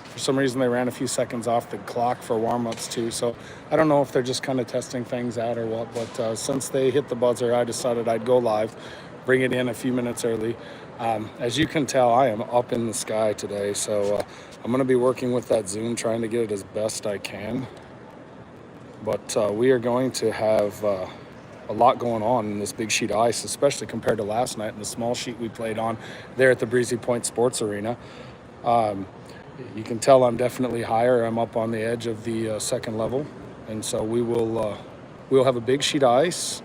For some reason, they ran a few seconds off the clock for warm-ups too. So I don't know if they're just kind of testing things out or what. But since they hit the buzzer, I decided I'd go live, bring it in a few minutes early. As you can tell, I am up in the sky today. So I'm going to be working with that zoom, trying to get it as best I can. But we are going to have a lot going on in this big sheet of ice, especially compared to last night in the small sheet we played on there at the Breezy Point Sports Arena. You can tell I'm definitely higher. I'm up on the edge of the second level, and so we'll have a big sheet of ice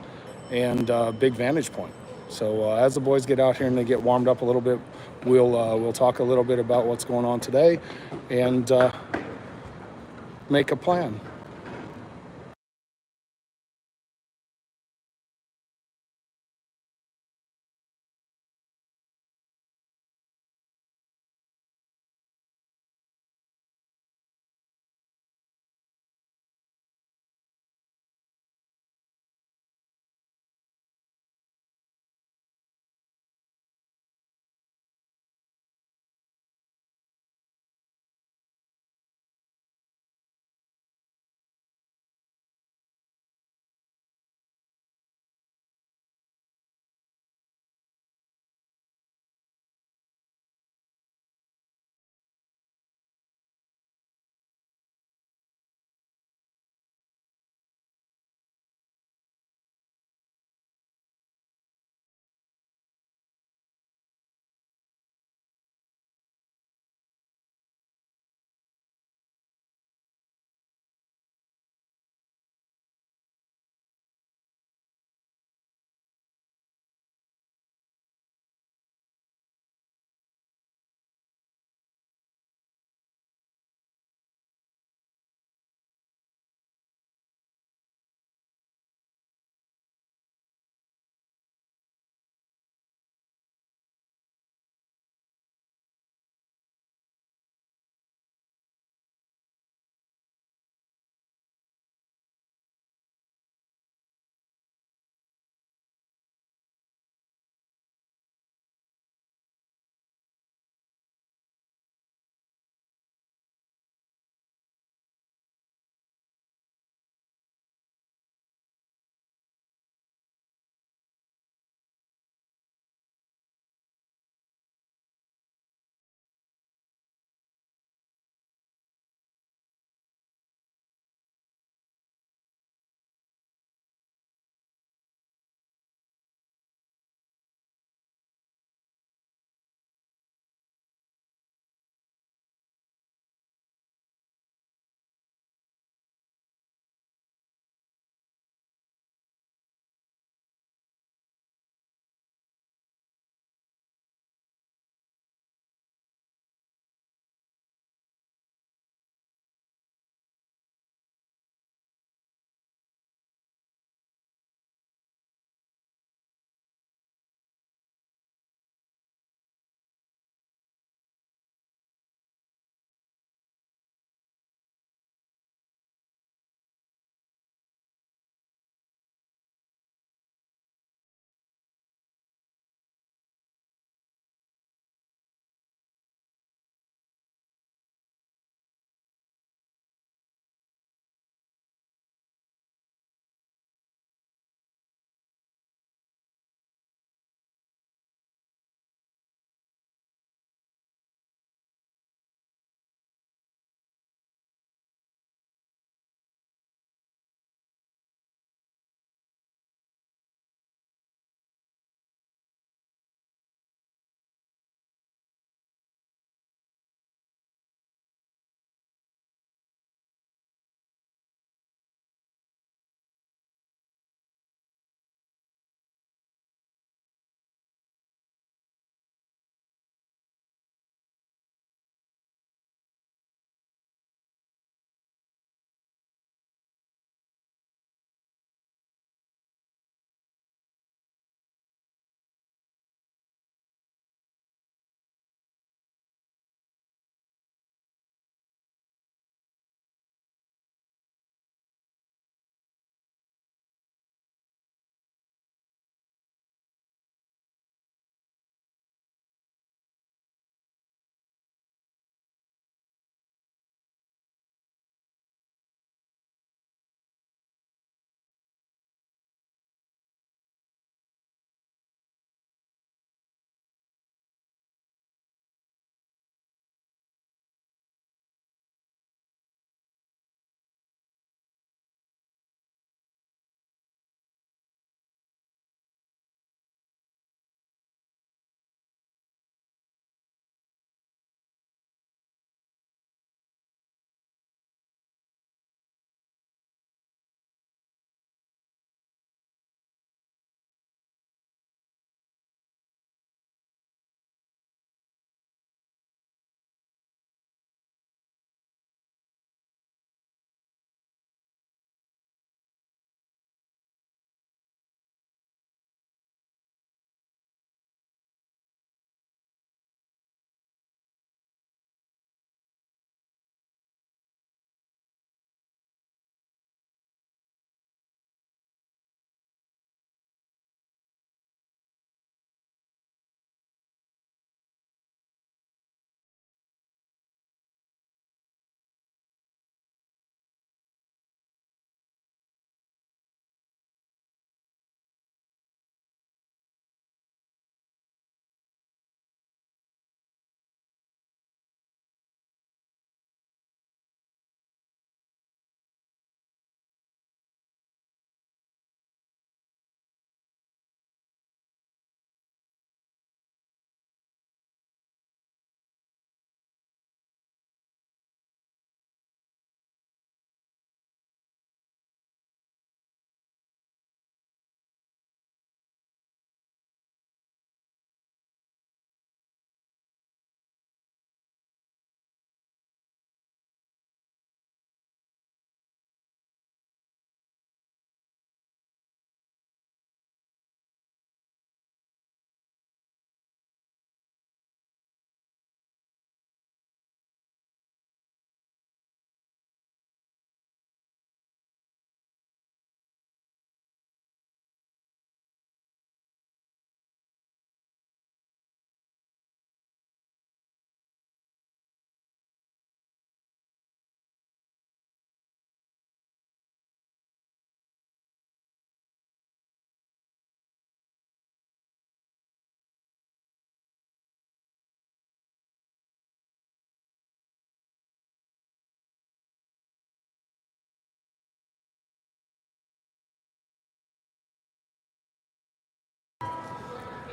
and a big vantage point. So as the boys get out here and they get warmed up a little bit, we'll talk a little bit about what's going on today and make a plan.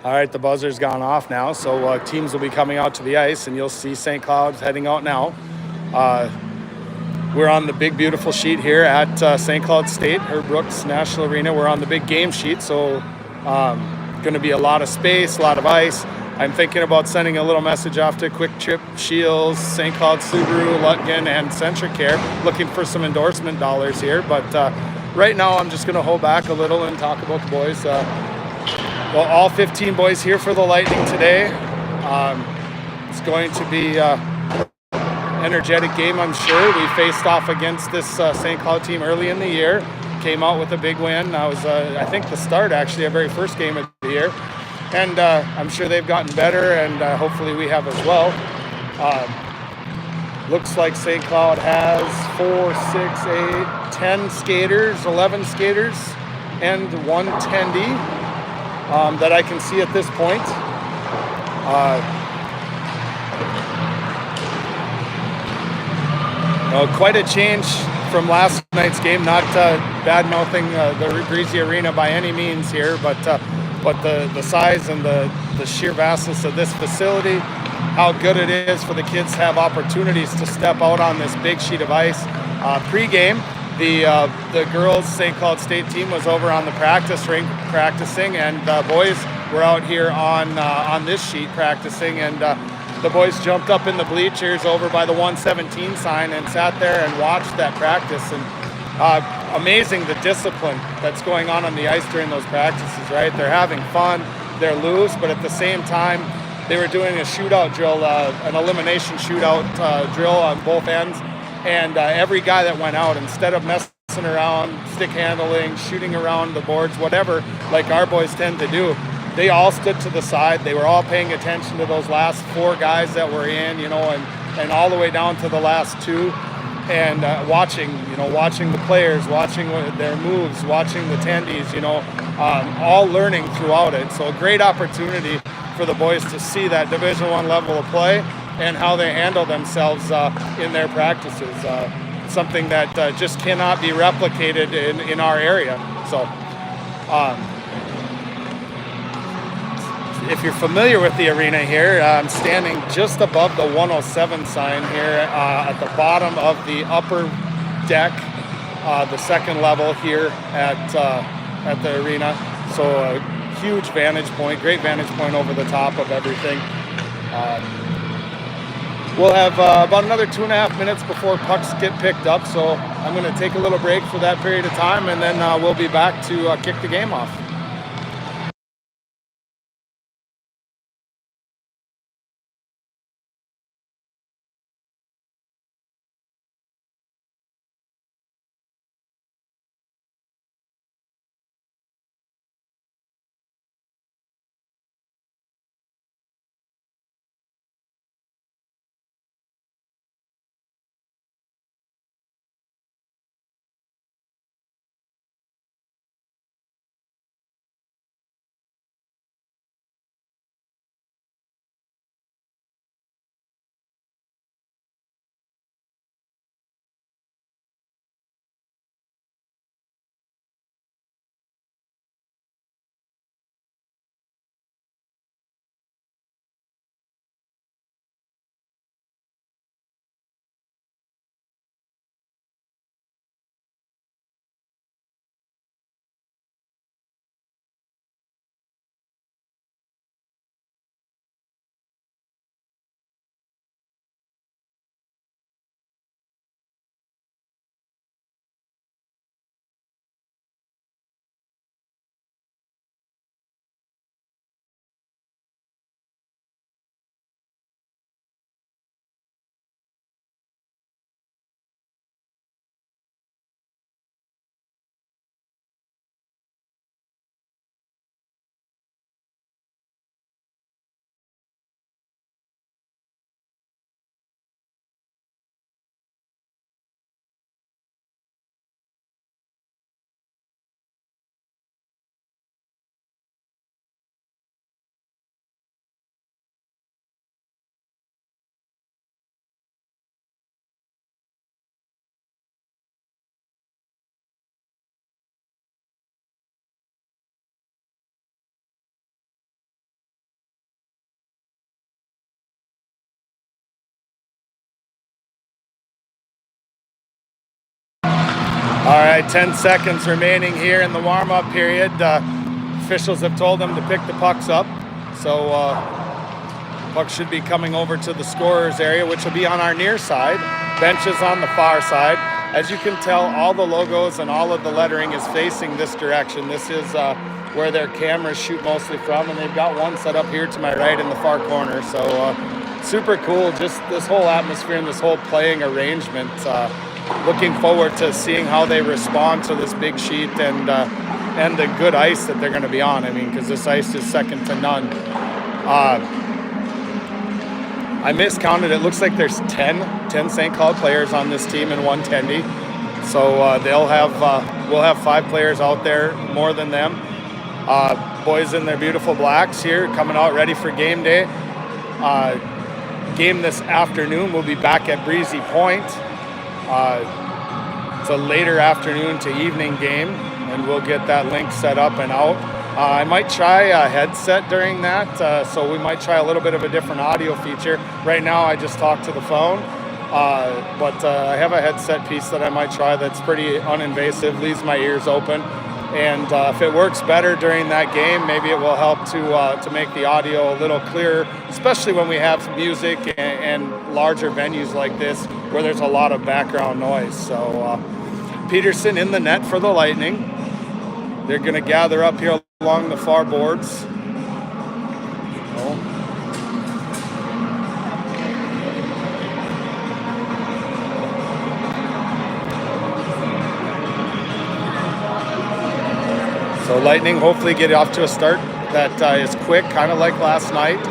All right, the buzzer's gone off now, so teams will be coming out to the ice, and you'll see St. Cloud heading out now. We're on the big, beautiful sheet here at St. Cloud State, Herb Brooks National Arena. We're on the big game sheet, so going to be a lot of space, a lot of ice. I'm thinking about sending a little message off to Quick Trip, Shields, St. Cloud Subaru, Lutgen, and Centricare, looking for some endorsement dollars here. But right now, I'm just going to hold back a little and talk about the boys. Well, all 15 boys here for the Lightning today. It's going to be energetic game, I'm sure. We faced off against this St. Cloud team early in the year, came out with a big win. That was, I think, the start, actually, our very first game of the year. And I'm sure they've gotten better, and hopefully we have as well. Looks like St. Cloud has 4, 6, 8, 10 skaters, 11 skaters, and 1 attendee that I can see at this point. Quite a change from last night's game. Not bad-mouthing the Breezy Arena by any means here, but the size and the sheer vastness of this facility, how good it is for the kids to have opportunities to step out on this big sheet of ice. Pre-game, the girls' St. Cloud State team was over on the practice rink practicing, and the boys were out here on this sheet practicing, and the boys jumped up in the bleachers over by the 117 sign and sat there and watched that practice. And amazing the discipline that's going on the ice during those practices, right? They're having fun, they're loose, but at the same time, they were doing a shootout drill, an elimination shootout drill on both ends. And every guy that went out, instead of messing around, stick handling, shooting around the boards, whatever, like our boys tend to do, they all stood to the side. They were all paying attention to those last 4 guys that were in, and all the way down to the last 2, and watching the players, watching their moves, watching the attendees, all learning throughout it. So a great opportunity for the boys to see that Division I level of play and how they handle themselves in their practices. Something that just cannot be replicated in our area. So if you're familiar with the arena here, I'm standing just above the 107 sign here at the bottom of the upper deck, the second level here at the arena. So a huge vantage point, great vantage point over the top of everything. We'll have about another 2.5 minutes before pucks get picked up, so I'm going to take a little break for that period of time, and then we'll be back to kick the game off. All right, 10 seconds remaining here in the warm-up period. Officials have told them to pick the pucks up. So puck should be coming over to the scorer's area, which will be on our near side. Benches on the far side. As you can tell, all the logos and all of the lettering is facing this direction. This is where their cameras shoot mostly from, and they've got one set up here to my right in the far corner. So super cool, just this whole atmosphere and this whole playing arrangement. Looking forward to seeing how they respond to this big sheet and the good ice that they're going to be on. I mean, because this ice is second to none. I miscounted. It looks like there's 10 St. Cloud players on this team and one tendy. So we'll have 5 players out there more than them. Boys in their beautiful blacks here coming out ready for game day. Game this afternoon. We'll be back at Breezy Point. It's a later afternoon to evening game, and we'll get that link set up and out. I might try a headset during that, so we might try a little bit of a different audio feature. Right now I just talk to the phone, but I have a headset piece that I might try that's pretty uninvasive, leaves my ears open. And if it works better during that game, maybe it will help to make the audio a little clearer, especially when we have music and larger venues like this where there's a lot of background noise. So Peterson in the net for the Lightning. They're going to gather up here along the far boards. So Lightning hopefully get off to a start that is quick, kind of like last night.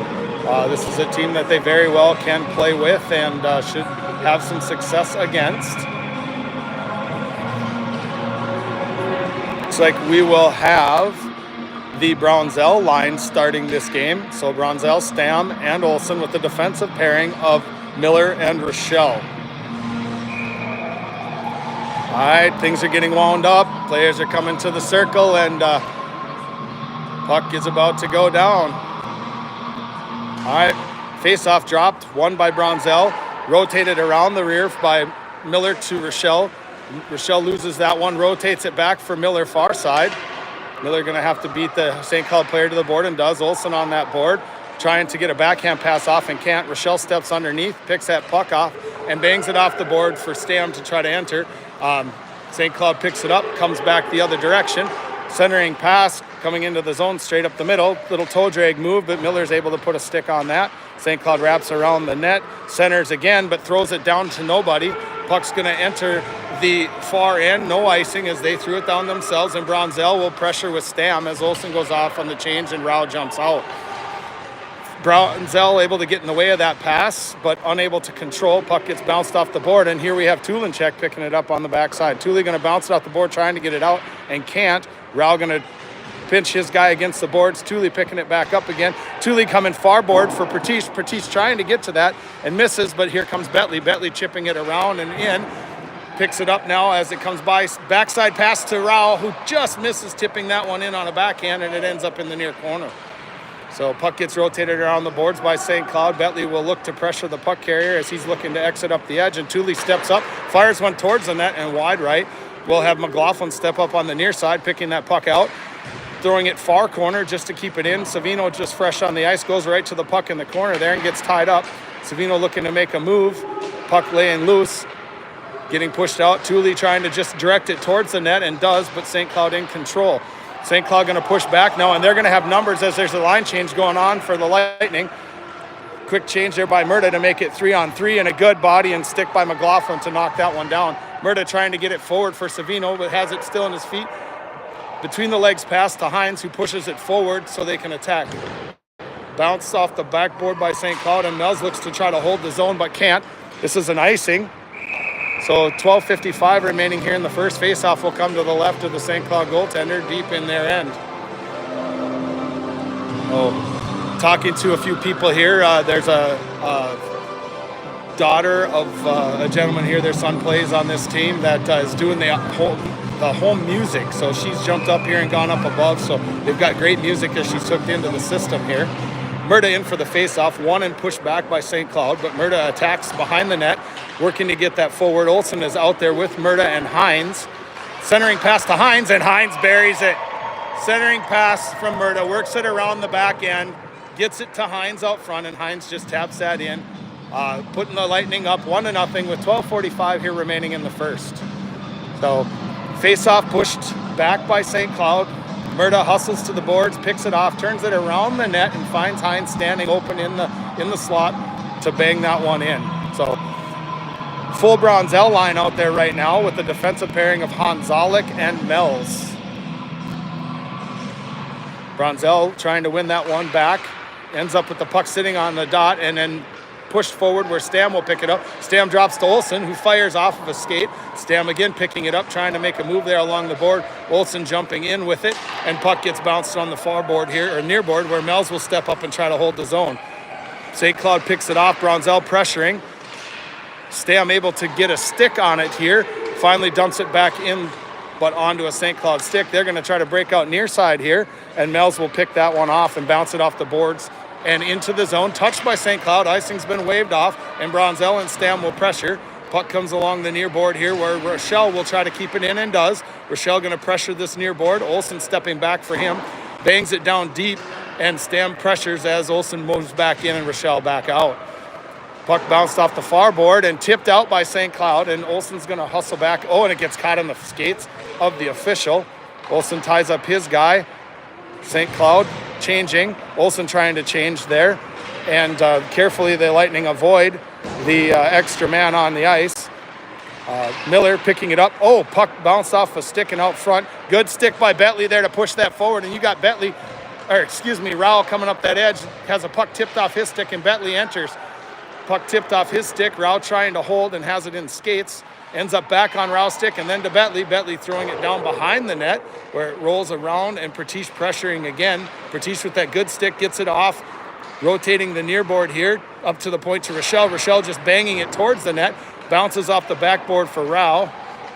This is a team that they very well can play with and should have some success against. Looks like we will have the Bronzell line starting this game. So Bronzell, Stam, and Olsen with the defensive pairing of Miller and Rochelle. All right, things are getting wound up. Players are coming to the circle, and puck is about to go down. All right, face-off dropped, won by Bronzell. Rotated around the rear by Miller to Rochelle. Rochelle loses that one, rotates it back for Miller far side. Miller going to have to beat the St. Cloud player to the board and does. Olsen on that board, trying to get a backhand pass off and can't. Rochelle steps underneath, picks that puck off, and bangs it off the board for Stam to try to enter. St. Cloud picks it up, comes back the other direction. Centering pass coming into the zone straight up the middle. Little toe drag move, but Miller's able to put a stick on that. St. Cloud wraps around the net, centers again, but throws it down to nobody. Puck's going to enter the far end, no icing as they threw it down themselves, and Bronzell will pressure with Stam as Olsen goes off on the change and Rao jumps out. Bronzell able to get in the way of that pass, but unable to control. Puck gets bounced off the board, and here we have Tulinchek picking it up on the backside. Thule going to bounce it off the board, trying to get it out, and can't. Rao going to pinch his guy against the boards. Thule picking it back up again. Thule coming far board for Pertiche. Pertiche trying to get to that and misses, but here comes Bentley. Bentley chipping it around and in. Picks it up now as it comes by. Backside pass to Rao, who just misses tipping that one in on a backhand, and it ends up in the near corner. So puck gets rotated around the boards by St. Cloud. Bentley will look to pressure the puck carrier as he's looking to exit up the edge, and Thule steps up, fires one towards the net and wide right. We'll have McLaughlin step up on the near side, picking that puck out, throwing it far corner just to keep it in. Savino just fresh on the ice, goes right to the puck in the corner there and gets tied up. Savino looking to make a move, puck laying loose, getting pushed out. Thule trying to just direct it towards the net and does, but St. Cloud in control. St. Cloud going to push back now, and they're going to have numbers as there's a line change going on for the Lightning. Quick change there by Murda to make it 3-on-3, and a good body and stick by McLaughlin to knock that one down. Murda trying to get it forward for Savino, but has it still in his feet. Between the legs pass to Hines, who pushes it forward so they can attack. Bounced off the backboard by St. Cloud, and Mills looks to try to hold the zone but can't. This is an icing. So 12:55 remaining here in the first. Faceoff will come to the left of the St. Cloud goaltender, deep in their end. Talking to a few people here. There's a daughter of a gentleman here. Their son plays on this team that is doing the home music. So she's jumped up here and gone up above. So they've got great music as she's hooked into the system here. Murda in for the face-off, won and pushed back by St. Cloud, but Murda attacks behind the net, working to get that forward. Olsen is out there with Murda and Hines. Centering pass to Hines, and Hines buries it. Centering pass from Murda, works it around the back end, gets it to Hines out front, and Hines just taps that in, putting the Lightning up 1-0 with 12:45 here remaining in the first. So face-off pushed back by St. Cloud. Murda hustles to the boards, picks it off, turns it around the net, and finds Hines standing open in the slot to bang that one in. So full Bronzell line out there right now with the defensive pairing of Hanzalik and Mells. Bronzell trying to win that one back. Ends up with the puck sitting on the dot and then pushed forward where Stam will pick it up. Stam drops to Olsen, who fires off of a skate. Stam again picking it up, trying to make a move there along the board. Olsen jumping in with it, and puck gets bounced on the far board here, or near board, where Mells will step up and try to hold the zone. St. Cloud picks it off, Bronzell pressuring. Stam able to get a stick on it here. Finally dumps it back in, but onto a St. Cloud stick. They're going to try to break out near side here, and Mells will pick that one off and bounce it off the boards and into the zone. Touched by St. Cloud. Icing's been waved off, and Bronzell and Stam will pressure. Puck comes along the near board here where Rochelle will try to keep it in and does. Rochelle going to pressure this near board. Olsen stepping back for him. Bangs it down deep, and Stam pressures as Olsen moves back in and Rochelle back out. Puck bounced off the far board and tipped out by St. Cloud, and Olsen's going to hustle back. Oh, and it gets caught in the skates of the official. Olsen ties up his guy. St. Cloud changing. Olsen trying to change there. And carefully the Lightning avoid the extra man on the ice. Miller picking it up. Oh, puck bounced off a stick and out front. Good stick by Bentley there to push that forward. And you got Rowell coming up that edge. Has a puck tipped off his stick, and Bentley enters. Puck tipped off his stick. Rowell trying to hold and has it in skates. Ends up back on Rowell's stick and then to Bentley. Bentley throwing it down behind the net where it rolls around, and Pratish pressuring again. Pratish with that good stick gets it off. Rotating the near board here up to the point to Rochelle. Rochelle just banging it towards the net. Bounces off the backboard for Rowell.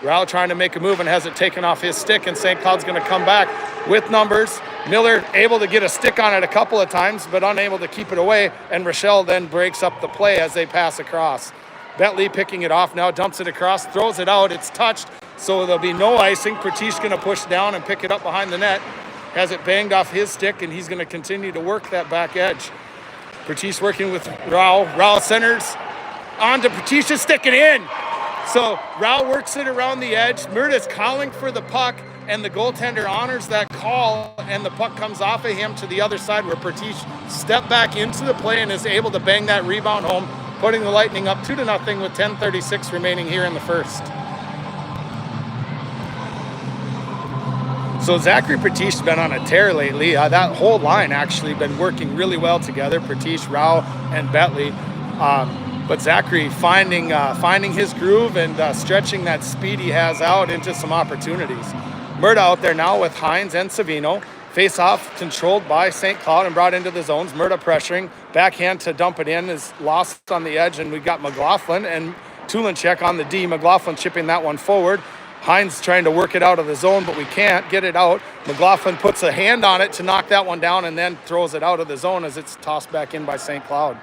Rowell trying to make a move and has it taken off his stick, and St. Cloud's going to come back with numbers. Miller able to get a stick on it a couple of times, but unable to keep it away, and Rochelle then breaks up the play as they pass across. Bentley picking it off now, dumps it across, throws it out. It's touched, so there'll be no icing. Pratish going to push down and pick it up behind the net. Has it banged off his stick, and he's going to continue to work that back edge. Pratish working with Rowell. Rowell centers onto Pratish's stick and in. So Rowell works it around the edge. Murda's calling for the puck, and the goaltender honors that call, and the puck comes off of him to the other side where Pratish stepped back into the play and is able to bang that rebound home, putting the Lightning up 2-0 with 10:36 remaining here in the first. So Zachary Pratish's been on a tear lately. That whole line actually been working really well together, Pratish, Rowell, and Bentley. But Zachary finding his groove and stretching that speed he has out into some opportunities. Murda out there now with Hines and Savino. Face-off controlled by St. Cloud and brought into the zones. Murda pressuring. Backhand to dump it in is lost on the edge, and we got McLaughlin and Tulinchek on the D. McLaughlin chipping that one forward. Hines trying to work it out of the zone, but we can't get it out. McLaughlin puts a hand on it to knock that one down and then throws it out of the zone as it's tossed back in by St. Cloud.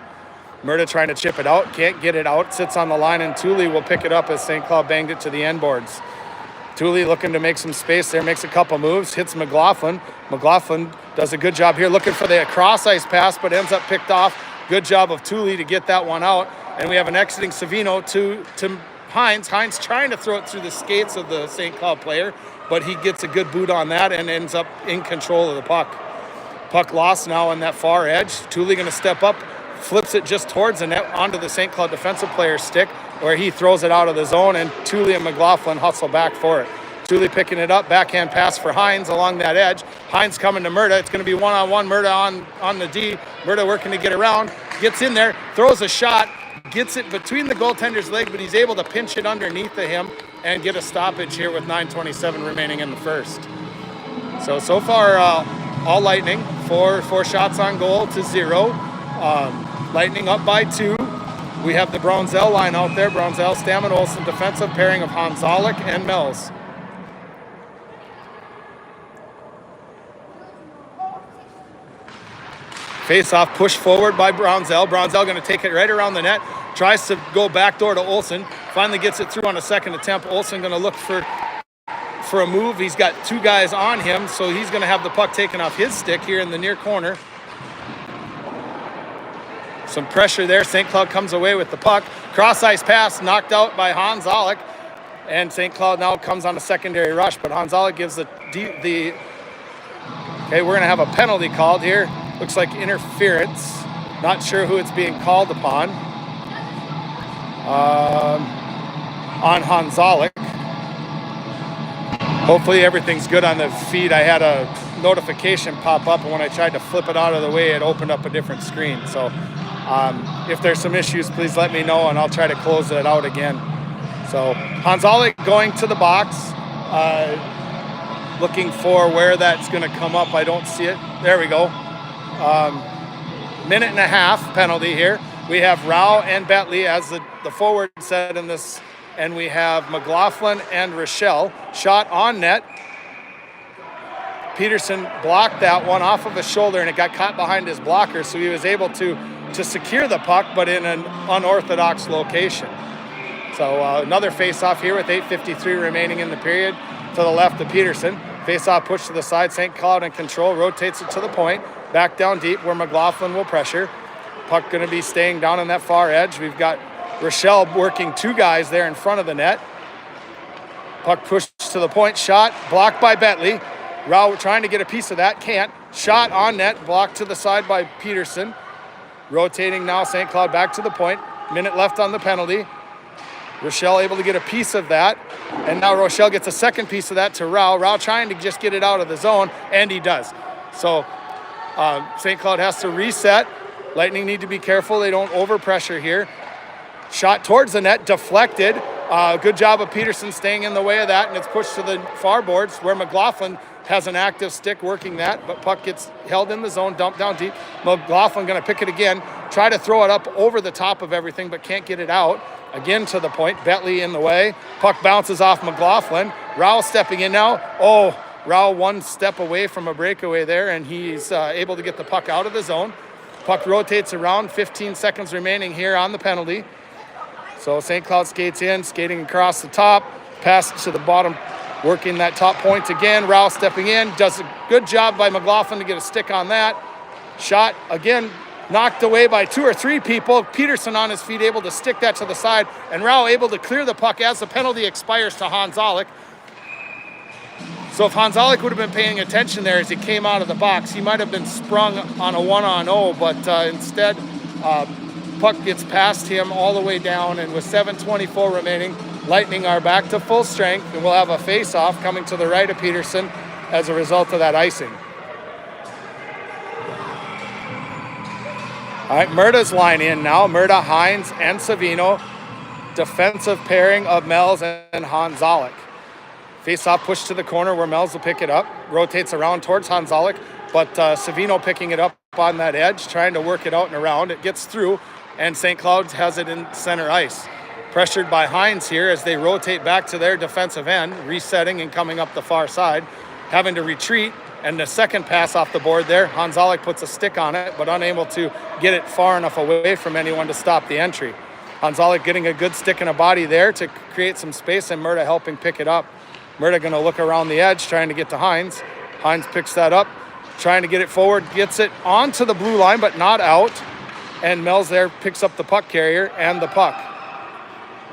Murda trying to chip it out, can't get it out, sits on the line, and Thule will pick it up as St. Cloud banged it to the end boards. Thule looking to make some space there, makes a couple moves, hits McLaughlin. McLaughlin does a good job here looking for the cross-ice pass, but ends up picked off. Good job of Thule to get that one out. And we have an exiting Savino to Hines. Hines trying to throw it through the skates of the St. Cloud player, but he gets a good boot on that and ends up in control of the puck. Puck lost now on that far edge. Thule going to step up, flips it just towards the net onto the St. Cloud defensive player's stick, where he throws it out of the zone, and Thule and McLaughlin hustle back for it. Thule picking it up, backhand pass for Hines along that edge. Hines coming to Murda. It's going to be one-on-one. Murda on the D. Murda working to get around. Gets in there, throws a shot, gets it between the goaltender's leg, but he's able to pinch it underneath of him and get a stoppage here with 9:27 remaining in the first. So far, all Lightning, four shots on goal to 0. Lightning up by 2. We have the Bronzell line out there. Bronzell, Stam, and Olsen, defensive pairing of Hanzalik and Mells. Face-off push forward by Bronzell. Bronzell going to take it right around the net. Tries to go backdoor to Olsen. Finally gets it through on a second attempt. Olsen going to look for for a move. He's got two guys on him, so he's going to have the puck taken off his stick here in the near corner. Some pressure there. St. Cloud comes away with the puck. Cross-ice pass knocked out by Hans Alec. And St. Cloud now comes on a secondary rush, but Hans Alec gives the okay, we're going to have a penalty called here. Looks like interference. Not sure who it's being called upon. On Hans Alec. Hopefully everything's good on the feed. I had a notification pop up, and when I tried to flip it out of the way, it opened up a different screen. So if there's some issues, please let me know, and I'll try to close it out again. So Hans Alec going to the box, looking for where that's going to come up. I don't see it. There we go. Minute and a half penalty here. We have Rao and Betley as the forward set in this, and we have McLaughlin and Rochelle. Shot on net. Peterson blocked that one off of his shoulder, and it got caught behind his blocker, so he was able to secure the puck, but in an unorthodox location. So another face-off here with 8:53 remaining in the period. To the left of Peterson. Face-off push to the side. St. Cloud in control. Rotates it to the point. Back down deep where McLaughlin will pressure. Puck going to be staying down on that far edge. We've got Rochelle working two guys there in front of the net. Puck pushed to the point. Shot blocked by Betley. Rao trying to get a piece of that. Can't. Shot on net. Blocked to the side by Peterson. Rotating now. St. Cloud back to the point. Minute left on the penalty. Rochelle able to get a piece of that. And now Rochelle gets a second piece of that to Rao. Rao trying to just get it out of the zone, and he does. So St. Cloud has to reset. Lightning need to be careful. They don't overpressure here. Shot towards the net, deflected. Good job of Peterson staying in the way of that, and it's pushed to the far boards where McLaughlin has an active stick working that, but puck gets held in the zone, dumped down deep. McLaughlin going to pick it again, try to throw it up over the top of everything, but can't get it out. Again to the point, Betley in the way. Puck bounces off McLaughlin. Rao stepping in now. Oh, Rao one step away from a breakaway there, and he's able to get the puck out of the zone. Puck rotates around, 15 seconds remaining here on the penalty. So St. Cloud skates in, skating across the top, pass to the bottom, working that top point again. Rao stepping in, does a good job by McLaughlin to get a stick on that. Shot again, knocked away by two or three people. Peterson on his feet, able to stick that to the side, and Rao able to clear the puck as the penalty expires to Hans Alec. So if Hans Alec would have been paying attention there as he came out of the box, he might have been sprung on a 1-on-0, but instead, puck gets past him all the way down, and with 7:24 remaining, Lightning are back to full strength, and we'll have a face-off coming to the right of Peterson as a result of that icing. All right, Murta's line in now. Murta, Hines, and Savino. Defensive pairing of Melz and Hans Alec. Face-off push to the corner where Melz will pick it up. Rotates around towards Hans Alec, but Savino picking it up on that edge, trying to work it out and around. It gets through, and St. Cloud has it in center ice. Pressured by Hines here as they rotate back to their defensive end, resetting and coming up the far side, having to retreat. And the second pass off the board there, Hans Alec puts a stick on it, but unable to get it far enough away from anyone to stop the entry. Hans Alec getting a good stick and a body there to create some space, and Murta helping pick it up. Murta going to look around the edge, trying to get to Hines. Hines picks that up, trying to get it forward, gets it onto the blue line, but not out. And Melz there picks up the puck carrier and the puck.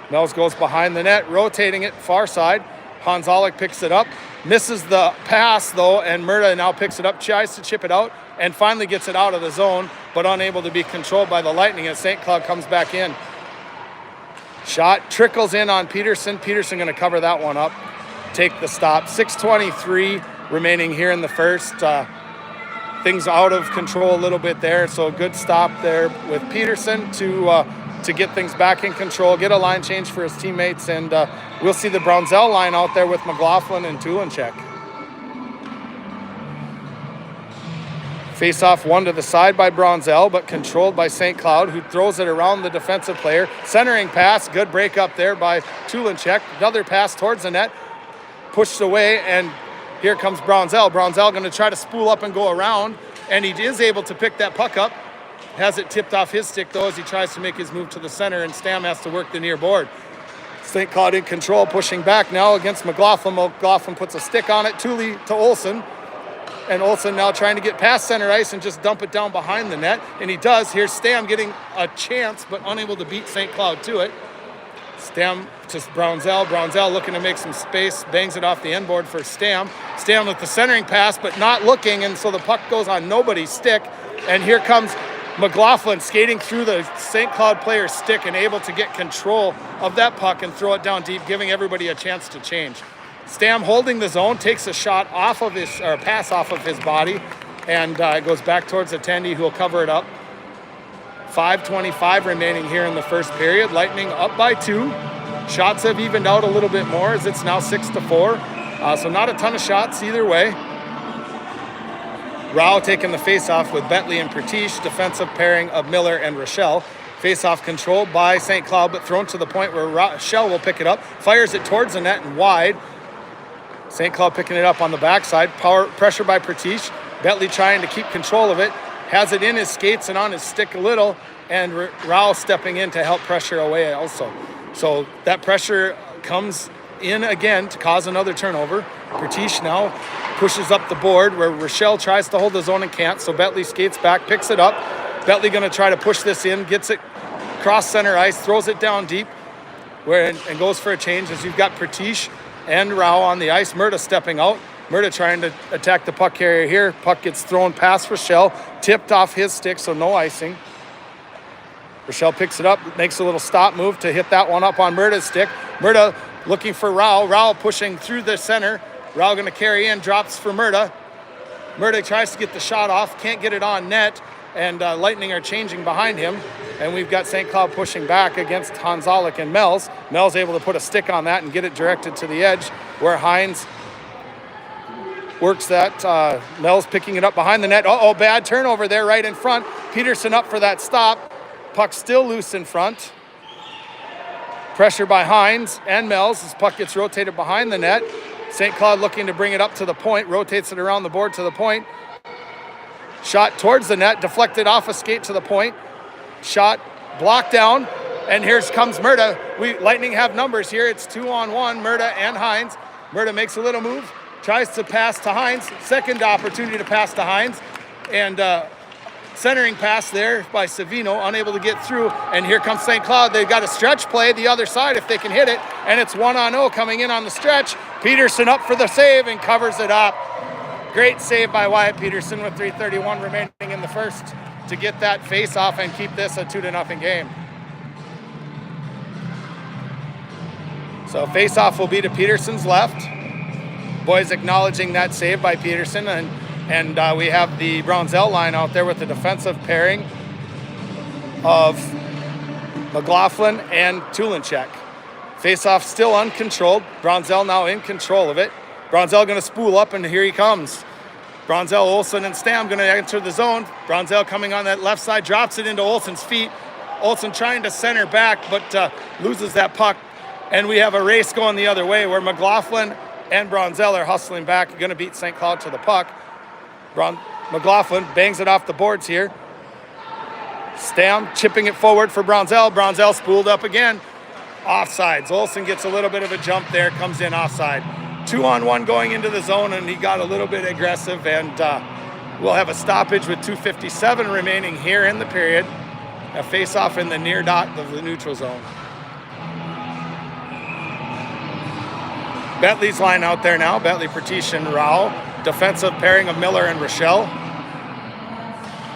Melz goes behind the net, rotating it far side. Hans Alec picks it up, misses the pass though, and Murta now picks it up, tries to chip it out, and finally gets it out of the zone, but unable to be controlled by the Lightning as St. Cloud comes back in. Shot trickles in on Peterson. Peterson going to cover that one up, take the stop. 6:23 remaining here in the first. Things out of control a little bit there, so a good stop there with Peterson to get things back in control, get a line change for his teammates, and we'll see the Brownsell line out there with McLaughlin and Tulinchek. Face-off one to the side by Brownsell, but controlled by St. Cloud, who throws it around the defensive player. Centering pass, good break up there by Tulinchek. Another pass towards the net, pushed away, and here comes Brownsell. Brownsell going to try to spool up and go around, and he is able to pick that puck up. Has it tipped off his stick, though, as he tries to make his move to the center, and Stam has to work the near board. St. Cloud in control, pushing back now against McLaughlin. McLaughlin puts a stick on it, Tooley to Olsen. And Olsen now trying to get past center ice and just dump it down behind the net. And he does. Here's Stam getting a chance, but unable to beat St. Cloud to it. Stam to Brownzell. Brownzell looking to make some space. Bangs it off the end board for Stam. Stam with the centering pass, but not looking. And so the puck goes on nobody's stick. And here comes McLaughlin skating through the St. Cloud player's stick and able to get control of that puck and throw it down deep, giving everybody a chance to change. Stam holding the zone, takes a shot off of his, or pass off of his body, and goes back towards Attendee, who will cover it up. 5:25 remaining here in the first period. Lightning up by 2. Shots have evened out a little bit more as it's now 6-4. So not a ton of shots either way. Rao taking the face-off with Bentley and Pratish, defensive pairing of Miller and Rochelle. Face-off controlled by St. Cloud, but thrown to the point where Rochelle will pick it up, fires it towards the net and wide. St. Cloud picking it up on the backside. Pressure by Pratish. Bentley trying to keep control of it. Has it in his skates and on his stick a little, and Rao stepping in to help pressure away also. So that pressure comes in again to cause another turnover. Pratish now pushes up the board where Rochelle tries to hold the zone and can't, so Bentley skates back, picks it up. Bentley going to try to push this in, gets it cross center ice, throws it down deep and goes for a change as you've got Pratish and Rao on the ice. Murda stepping out. Murda trying to attack the puck carrier here. Puck gets thrown past Rochelle, tipped off his stick, so no icing. Rochelle picks it up, makes a little stop move to hit that one up on Murda's stick. Murda looking for Rao. Rao pushing through the center. Rao going to carry in, drops for Murda. Murda tries to get the shot off, can't get it on net, and Lightning are changing behind him. And we've got St. Cloud pushing back against Hanzalik and Mel's. Mel's able to put a stick on that and get it directed to the edge where Hines works that. Mel's picking it up behind the net. Uh-oh, bad turnover there right in front. Peterson up for that stop. Puck still loose in front. Pressure by Hines and Mel's as puck gets rotated behind the net. St. Cloud looking to bring it up to the point, rotates it around the board to the point. Shot towards the net, deflected off a skate to the point. Shot blocked down, and here comes Murda. Lightning have numbers here. It's 2-on-1, Murda and Hines. Murda makes a little move, tries to pass to Hines. Second opportunity to pass to Hines, and centering pass there by Savino, unable to get through. And here comes St. Cloud. They've got a stretch play the other side if they can hit it, and it's 1-on-0 coming in on the stretch. Peterson up for the save and covers it up. Great save by Wyatt Peterson with 3:31 remaining in the first to get that face off and keep this a 2-0 game. So face off will be to Peterson's left. Boys acknowledging that save by Peterson, and we have the Brownzell line out there with the defensive pairing of McLaughlin and Tulinchek. Face off still uncontrolled. Brownzell now in control of it. Brownzell going to spool up, and here he comes. Brownzell, Olsen, and Stam going to enter the zone. Brownzell coming on that left side, drops it into Olsen's feet. Olsen trying to center back, but loses that puck. And we have a race going the other way where McLaughlin and Brownzell are hustling back, going to beat St. Cloud to the puck. McLaughlin bangs it off the boards here. Stam chipping it forward for Brownzell. Brownzell spooled up again. Offsides. Olsen gets a little bit of a jump there, comes in offside. 2-on-1 going into the zone, and he got a little bit aggressive, and we'll have a stoppage with 2:57 remaining here in the period. A face-off in the near dot of the neutral zone. Bentley's line out there now. Bentley, Pratish, and Rao. Defensive pairing of Miller and Rochelle.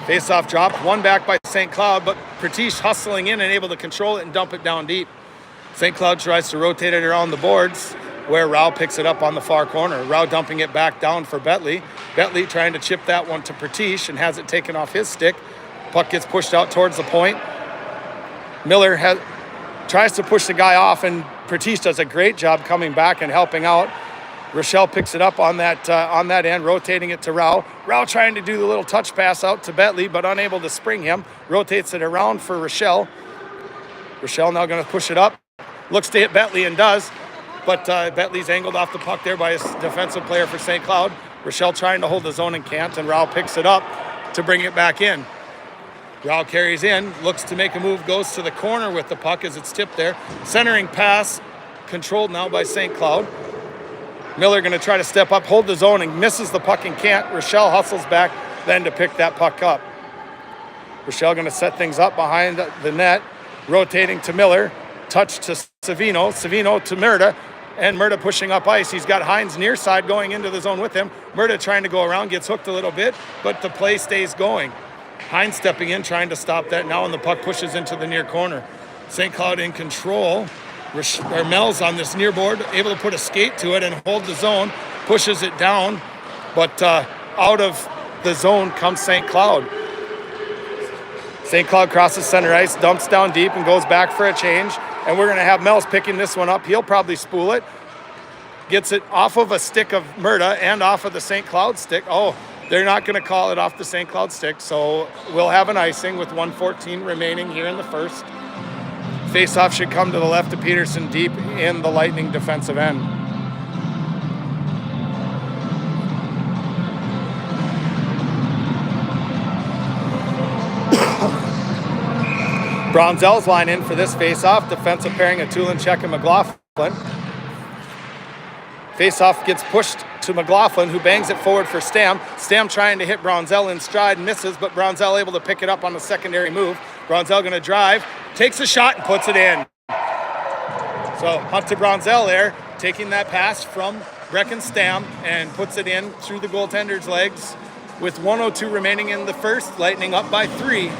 Face-off dropped. One back by St. Cloud, but Pratish hustling in and able to control it and dump it down deep. St. Cloud tries to rotate it around the boards, where Rao picks it up on the far corner. Rao dumping it back down for Bentley. Bentley trying to chip that one to Pratish and has it taken off his stick. Puck gets pushed out towards the point. Miller tries to push the guy off, and Pratish does a great job coming back and helping out. Rochelle picks it up on that end, rotating it to Rao. Rao trying to do the little touch pass out to Bentley, but unable to spring him. Rotates it around for Rochelle. Rochelle now going to push it up. Looks to hit Bentley and does. But Bentley's angled off the puck there by his defensive player for St. Cloud. Rochelle trying to hold the zone and can't, and Rao picks it up to bring it back in. Rao carries in, looks to make a move, goes to the corner with the puck as it's tipped there. Centering pass controlled now by St. Cloud. Miller going to try to step up, hold the zone, and misses the puck and can't. Rochelle hustles back then to pick that puck up. Rochelle going to set things up behind the net, rotating to Miller, touch to Savino to Murda, and Murda pushing up ice. He's got Hines near side going into the zone with him. Murda trying to go around, gets hooked a little bit, but the play stays going. Hines stepping in, trying to stop that now, and the puck pushes into the near corner. St. Cloud in control. Mel's on this near board, able to put a skate to it and hold the zone, pushes it down, but out of the zone comes St. Cloud. St. Cloud crosses center ice, dumps down deep, and goes back for a change. And we're going to have Mel's picking this one up. He'll probably spool it. Gets it off of a stick of Murda and off of the St. Cloud stick. Oh, they're not going to call it off the St. Cloud stick, so we'll have an icing with 1:14 remaining here in the first. Face-off should come to the left of Peterson, deep in the Lightning defensive end. Bronzell's line in for this face-off. Defensive pairing of Tulinchek and McLaughlin. Face-off gets pushed to McLaughlin, who bangs it forward for Stam. Stam trying to hit Bronzell in stride, misses, but Bronzell able to pick it up on the secondary move. Bronzell going to drive, takes a shot, and puts it in. So Hunter Bronzell there, taking that pass from Brecken Stam and puts it in through the goaltender's legs. With 1:02 remaining in the first, Lightning up by 3.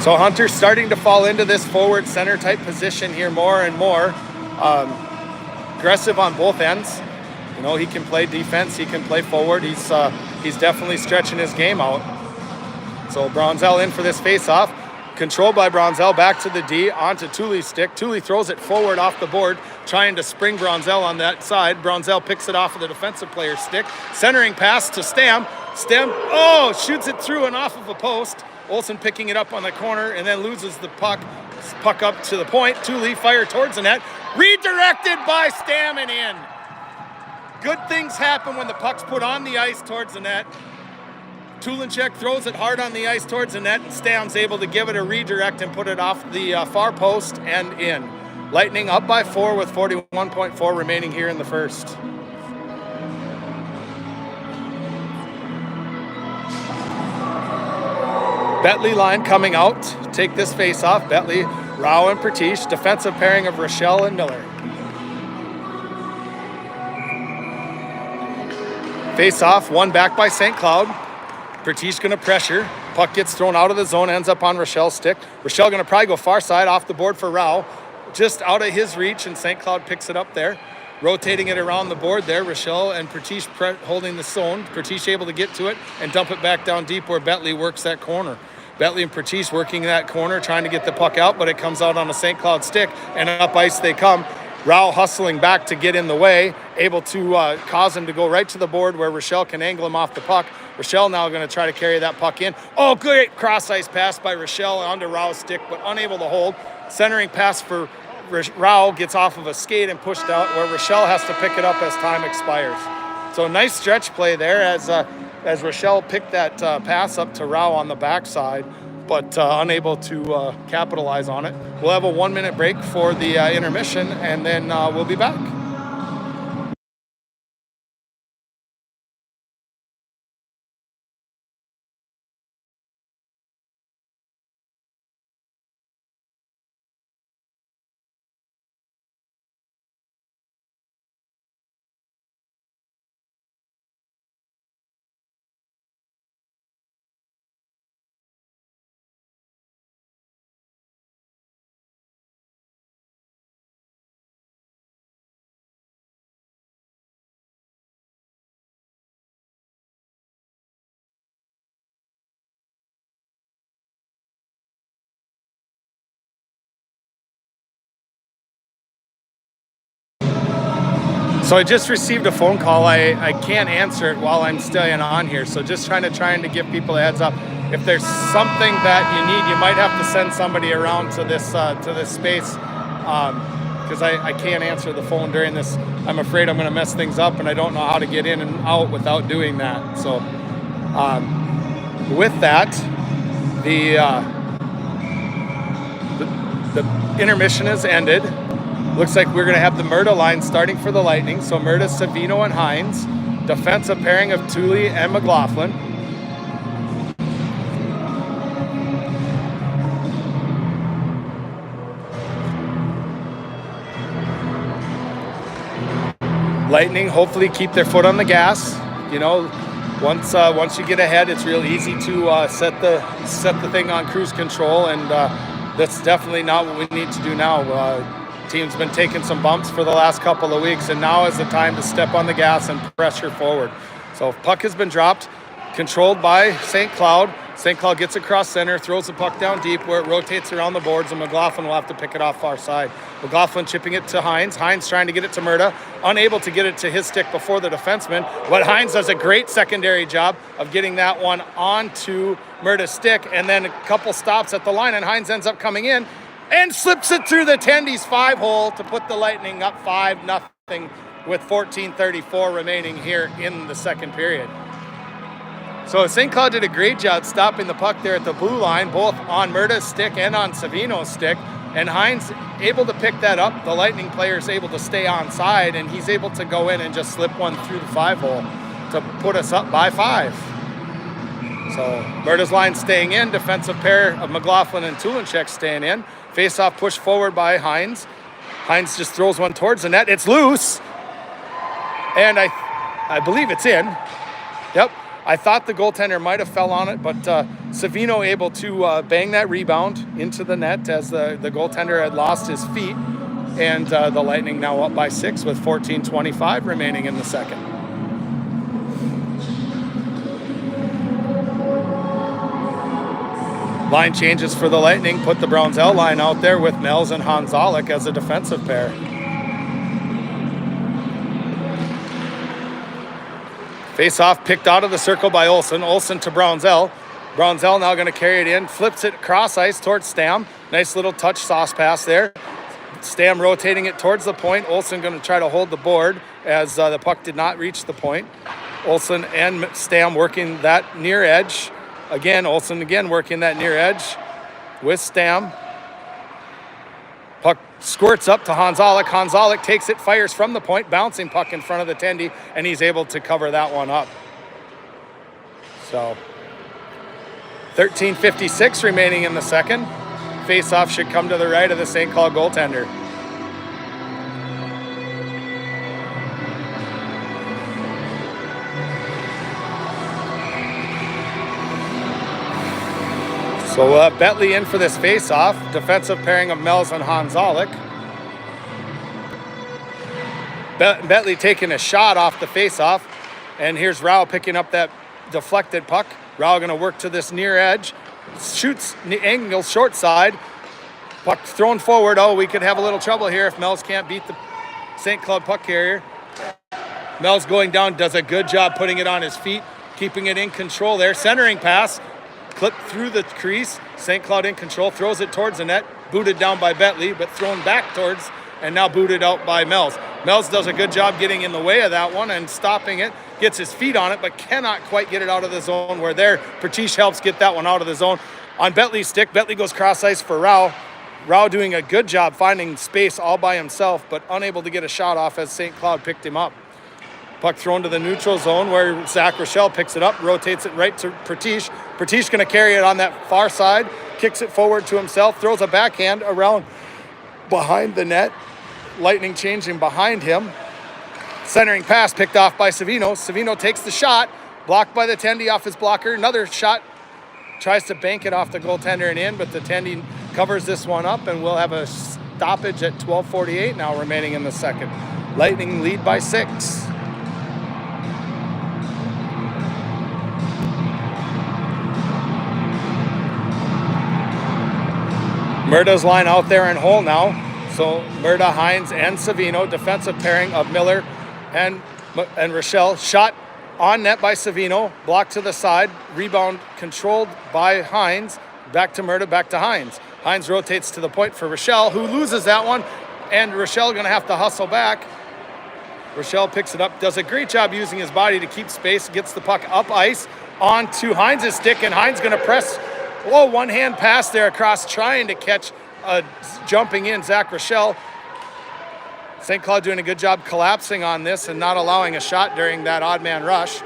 So Hunter's starting to fall into this forward center type position here more and more. Aggressive on both ends. You know, he can play defense, he can play forward. He's definitely stretching his game out. So Bronzell in for this face-off. Controlled by Bronzell, back to the D, onto Thule's stick. Thule throws it forward off the board, trying to spring Bronzell on that side. Bronzell picks it off of the defensive player's stick. Centering pass to Stam. Stam, shoots it through and off of a post. Olsen picking it up on the corner and then loses the puck. Puck up to the point. Thule fire towards the net. Redirected by Stam and in. Good things happen when the puck's put on the ice towards the net. Tulinchek throws it hard on the ice towards the net, and Stam's able to give it a redirect and put it off the far post and in. Lightning up by 4 with 41.4 remaining here in the first. Betley line coming out. Take this face off. Betley, Rao, and Pratish. Defensive pairing of Rochelle and Miller. Face off, one back by St. Cloud. Pratish going to pressure. Puck gets thrown out of the zone, ends up on Rochelle's stick. Rochelle going to probably go far side off the board for Rao. Just out of his reach, and St. Cloud picks it up there. Rotating it around the board there. Rochelle and Pratish holding the zone. Pratish able to get to it and dump it back down deep where Betley works that corner. Betley and Pratish working that corner, trying to get the puck out, but it comes out on a St. Cloud stick, and up ice they come. Rao hustling back to get in the way, able to cause him to go right to the board where Rochelle can angle him off the puck. Rochelle now going to try to carry that puck in. Oh, great cross-ice pass by Rochelle onto Rao's stick, but unable to hold. Centering pass for Rao gets off of a skate and pushed out, where Rochelle has to pick it up as time expires. So nice stretch play there as Rochelle picked that pass up to Rao on the backside, but unable to capitalize on it. We'll have a 1-minute break for the intermission, and then we'll be back. So I just received a phone call. I can't answer it while I'm staying on here. So just trying to give people a heads up. If there's something that you need, you might have to send somebody around to this space, because I can't answer the phone during this. I'm afraid I'm going to mess things up, and I don't know how to get in and out without doing that. So with that, the The intermission has ended. Looks like we're going to have the NLYHA line starting for the Lightning. So NLYHA, Savino, and Hines. Defensive pairing of Peewee and McLaughlin. Lightning hopefully keep their foot on the gas. You know, once you get ahead, it's real easy to set the thing on cruise control, and that's definitely not what we need to do now. Team's been taking some bumps for the last couple of weeks, and now is the time to step on the gas and pressure forward. So puck has been dropped, controlled by St. Cloud. St. Cloud gets across center, throws the puck down deep where it rotates around the boards, and McLaughlin will have to pick it off far side. McLaughlin chipping it to Hines. Hines trying to get it to NLYHA, unable to get it to his stick before the defenseman, but Hines does a great secondary job of getting that one onto NLYHA's stick, and then a couple stops at the line, and Hines ends up coming in and slips it through the Tendies 5-hole to put the Lightning up 5-0 with 14:34 remaining here in the second period. So St. Cloud did a great job stopping the puck there at the blue line, both on NLYHA's stick and on Savino's stick, and Hines able to pick that up. The Lightning player is able to stay on side, and he's able to go in and just slip one through the 5-hole to put us up by 5. So NLYHA's line staying in, defensive pair of McLaughlin and Tulenchek staying in. Face-off push forward by Hines. Hines just throws one towards the net. It's loose, and I believe it's in. Yep. I thought the goaltender might have fell on it, but Savino able to bang that rebound into the net as the goaltender had lost his feet, and the Lightning now up by 6 with 14:25 remaining in the second. Line changes for the Lightning, put the Browns-L line out there with Nels and Hanzalik as a defensive pair. Face-off picked out of the circle by Olsen. Olsen to Browns-L. Browns-L now going to carry it in. Flips it cross ice towards Stam. Nice little touch sauce pass there. Stam rotating it towards the point. Olsen going to try to hold the board as the puck did not reach the point. Olsen and Stam working that near edge. Again, Olsen again working that near edge with Stam. Puck squirts up to Hanzalik. Hanzalik takes it, fires from the point, bouncing puck in front of the Tendy, and he's able to cover that one up. So 13:56 remaining in the second. Face-off should come to the right of the St. Cloud goaltender. So Bentley in for this face-off. Defensive pairing of Mels and Hanzalik. Bentley taking a shot off the face-off. And here's Rao picking up that deflected puck. Rao going to work to this near edge. Shoots the angle short side. Puck thrown forward. Oh, we could have a little trouble here if Mels can't beat the St. Cloud puck carrier. Mels going down, does a good job putting it on his feet, keeping it in control there. Centering pass. Clipped through the crease. St. Cloud in control, throws it towards the net. Booted down by Bentley, but thrown back towards, and now booted out by Mels. Mels does a good job getting in the way of that one and stopping it. Gets his feet on it, but cannot quite get it out of the zone where there. Pratish helps get that one out of the zone. On Bentley's stick, Bentley goes cross ice for Rao. Rao doing a good job finding space all by himself, but unable to get a shot off as St. Cloud picked him up. Puck thrown to the neutral zone where Zach Rochelle picks it up, rotates it right to Pratish. Pratish going to carry it on that far side, kicks it forward to himself, throws a backhand around behind the net. Lightning changing behind him. Centering pass picked off by Savino. Savino takes the shot, blocked by the Tendy off his blocker. Another shot, tries to bank it off the goaltender and in, but the Tendy covers this one up, and we'll have a stoppage at 12:48 now remaining in the second. Lightning lead by 6. NLYHA's line out there in hole now. So NLYHA, Hines, and Savino, defensive pairing of Miller and Rochelle. Shot on net by Savino, blocked to the side, rebound controlled by Hines. Back to NLYHA, back to Hines. Hines rotates to the point for Rochelle, who loses that one, and Rochelle going to have to hustle back. Rochelle picks it up, does a great job using his body to keep space, gets the puck up ice onto Hines' stick, and Hines going to press. One hand pass there across, trying to catch jumping in, Zach Rochelle. St. Cloud doing a good job collapsing on this and not allowing a shot during that odd man rush.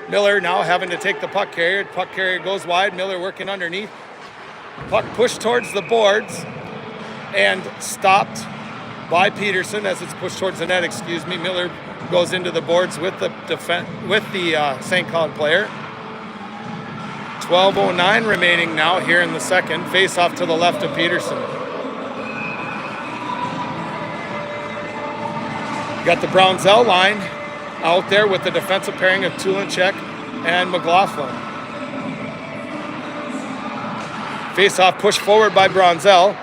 Miller now having to take the puck carrier. Puck carrier goes wide. Miller working underneath. Puck pushed towards the boards and stopped by Peterson as it's pushed towards the net. Excuse me. Miller goes into the boards with the St. Cloud player. 12:09 remaining now here in the second. Face off to the left of Peterson. Got the Brownsell line out there with the defensive pairing of Tulinchek and McLaughlin. Face-off push forward by Brownsell.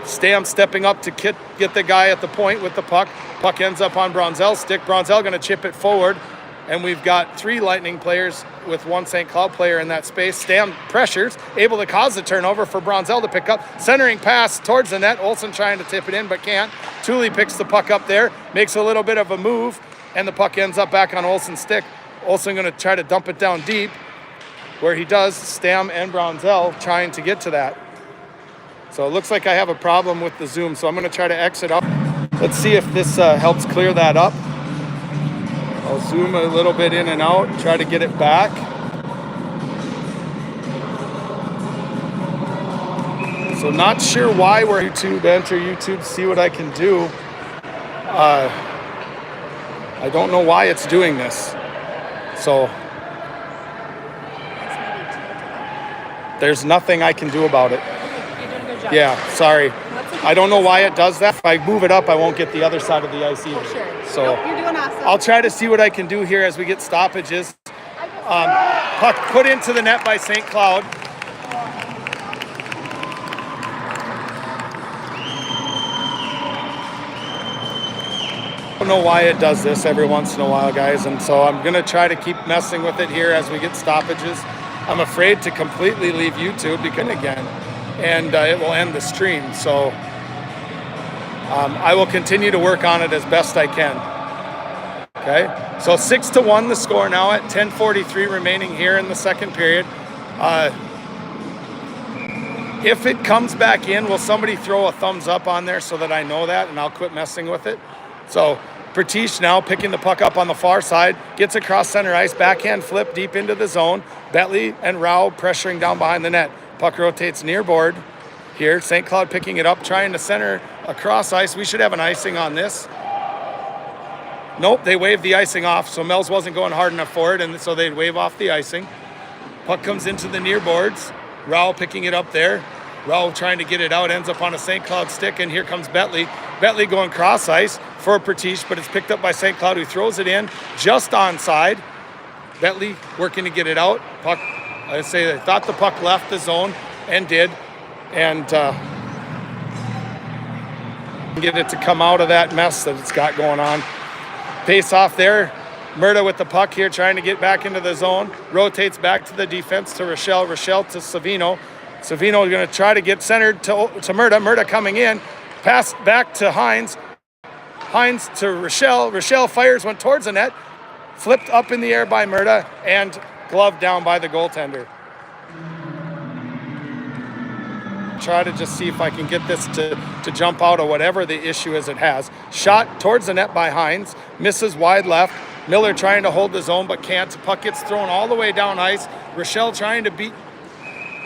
Stam stepping up to get the guy at the point with the puck. Puck ends up on Brownsell's stick. Brownsell going to chip it forward. And we've got 3 Lightning players with 1 St. Cloud player in that space. Stam pressures, able to cause the turnover for Brownsell to pick up. Centering pass towards the net. Olsen trying to tip it in, but can't. Thule picks the puck up there, makes a little bit of a move, and the puck ends up back on Olsen's stick. Olsen going to try to dump it down deep, where he does. Stam and Brownsell trying to get to that. So it looks like I have a problem with the Zoom, so I'm going to try to exit up. Let's see if this helps clear that up. I'll zoom a little bit in and out, try to get it back. So not sure why we're YouTube, enter YouTube, see what I can do. I don't know why it's doing this. So there's nothing I can do about it. You're doing a good job. Yeah, sorry. I don't know why it does that. If I move it up, I won't get the other side of the ice either. For sure. So nope, you're doing awesome. I'll try to see what I can do here as we get stoppages. Puck put into the net by St. Cloud. I don't know why it does this every once in a while, guys, and so I'm going to try to keep messing with it here as we get stoppages. I'm afraid to completely leave YouTube because again, and it will end the stream. So I will continue to work on it as best I can. Okay, so 6-1 the score now at 10:43 remaining here in the second period. If it comes back in, will somebody throw a thumbs up on there so that I know that and I'll quit messing with it? So Pratish now picking the puck up on the far side, gets across center ice, backhand flip deep into the zone. Bentley and Rao pressuring down behind the net. Puck rotates near board here. St. Cloud picking it up, trying to center across ice. We should have an icing on this. Nope, they waved the icing off, so Mel's wasn't going hard enough for it, and so they'd wave off the icing. Puck comes into the near boards. Rao picking it up there. Rao trying to get it out, ends up on a St. Cloud stick, and here comes Bentley. Bentley going cross ice for Pratish, but it's picked up by St. Cloud, who throws it in just onside. Bentley working to get it out. Puck, I say they thought the puck left the zone and did, and get it to come out of that mess that it's got going on. Pace off there. Murda with the puck here, trying to get back into the zone. Rotates back to the defense to Rochelle. Rochelle to Savino. Savino is going to try to get centered to Murda. Murda coming in. Pass back to Hines. Hines to Rochelle. Rochelle fires, went towards the net. Flipped up in the air by Murda and gloved down by the goaltender. Try to just see if I can get this to jump out of whatever the issue is it has. Shot towards the net by Hines. Misses wide left. Miller trying to hold the zone but can't. Puck gets thrown all the way down ice. Rochelle trying to beat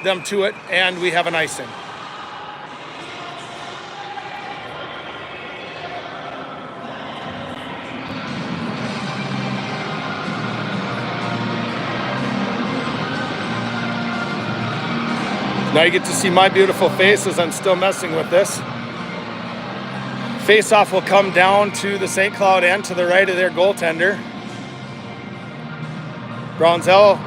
them to it, and we have an icing. Now you get to see my beautiful face as I'm still messing with this. Face-off will come down to the St. Cloud end to the right of their goaltender. Brownsell,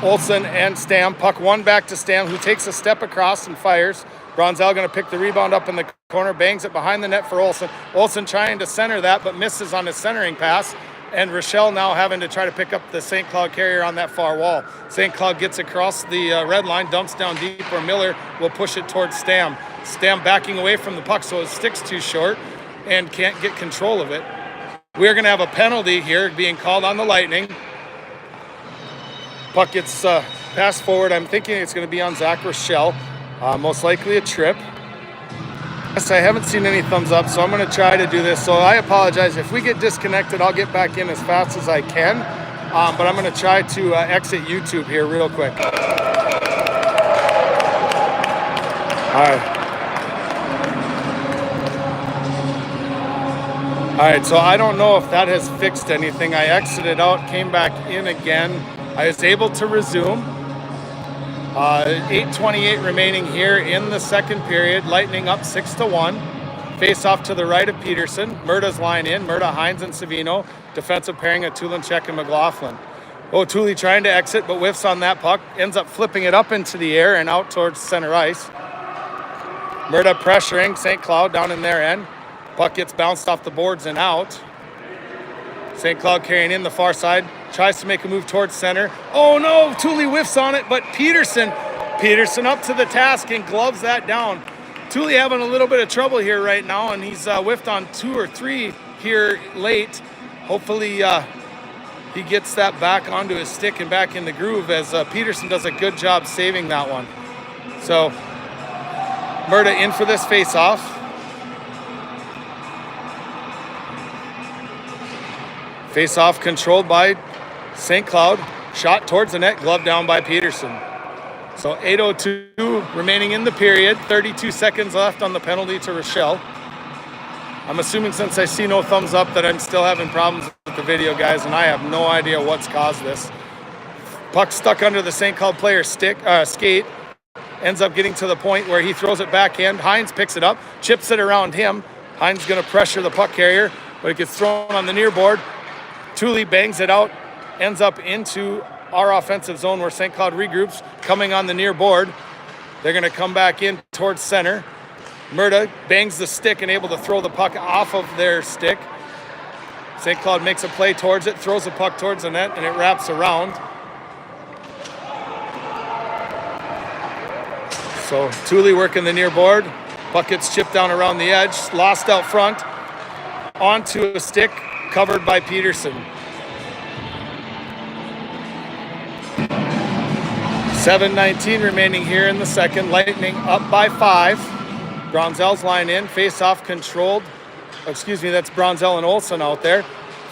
Olsen, and Stam. Puck one back to Stam, who takes a step across and fires. Brownsell going to pick the rebound up in the corner, bangs it behind the net for Olsen. Olsen trying to center that, but misses on his centering pass. And Rochelle now having to try to pick up the St. Cloud carrier on that far wall. St. Cloud gets across the red line, dumps down deep where Miller will push it towards Stam. Stam backing away from the puck so his stick's too short and can't get control of it. We're going to have a penalty here being called on the Lightning. Puck gets passed forward. I'm thinking it's going to be on Zach Rochelle. Most likely a trip. I haven't seen any thumbs up, so I'm going to try to do this. So I apologize. If we get disconnected, I'll get back in as fast as I can. But I'm going to try to exit YouTube here real quick. All right. All right, so I don't know if that has fixed anything. I exited out, came back in again. I was able to resume. 8:28 remaining here in the second period. Lightning up 6-1. Face off to the right of Peterson. Murda's line in. Murda, Hines, and Savino. Defensive pairing of Tulinchek and McLaughlin. Oh, Thule trying to exit, but whiffs on that puck. Ends up flipping it up into the air and out towards center ice. Murda pressuring St. Cloud down in their end. Puck gets bounced off the boards and out. St. Cloud carrying in the far side. Tries to make a move towards center. Oh no, Thule whiffs on it, but Peterson up to the task and gloves that down. Thule having a little bit of trouble here right now, and he's whiffed on 2 or 3 here late. Hopefully he gets that back onto his stick and back in the groove, as Peterson does a good job saving that one. So Murda in for this face-off. Face-off controlled by St. Cloud. Shot towards the net, glove down by Peterson. So 8:02 remaining in the period. 32 seconds left on the penalty to Rochelle. I'm assuming, since I see no thumbs up, that I'm still having problems with the video, guys, and I have no idea what's caused this. Puck stuck under the St. Cloud player's skate. Ends up getting to the point where he throws it backhand. Hines picks it up, chips it around him. Hines going to pressure the puck carrier, but it gets thrown on the near board. Thule bangs it out, ends up into our offensive zone where St. Cloud regroups, coming on the near board. They're going to come back in towards center. Murda bangs the stick and able to throw the puck off of their stick. St. Cloud makes a play towards it, throws the puck towards the net, and it wraps around. So Thule working the near board. Puck gets chipped down around the edge, lost out front, onto a stick, covered by Peterson. 7:19 remaining here in the second. Lightning up by 5. Bronzell's line in. Face-off controlled. Excuse me, that's Bronzell and Olsen out there.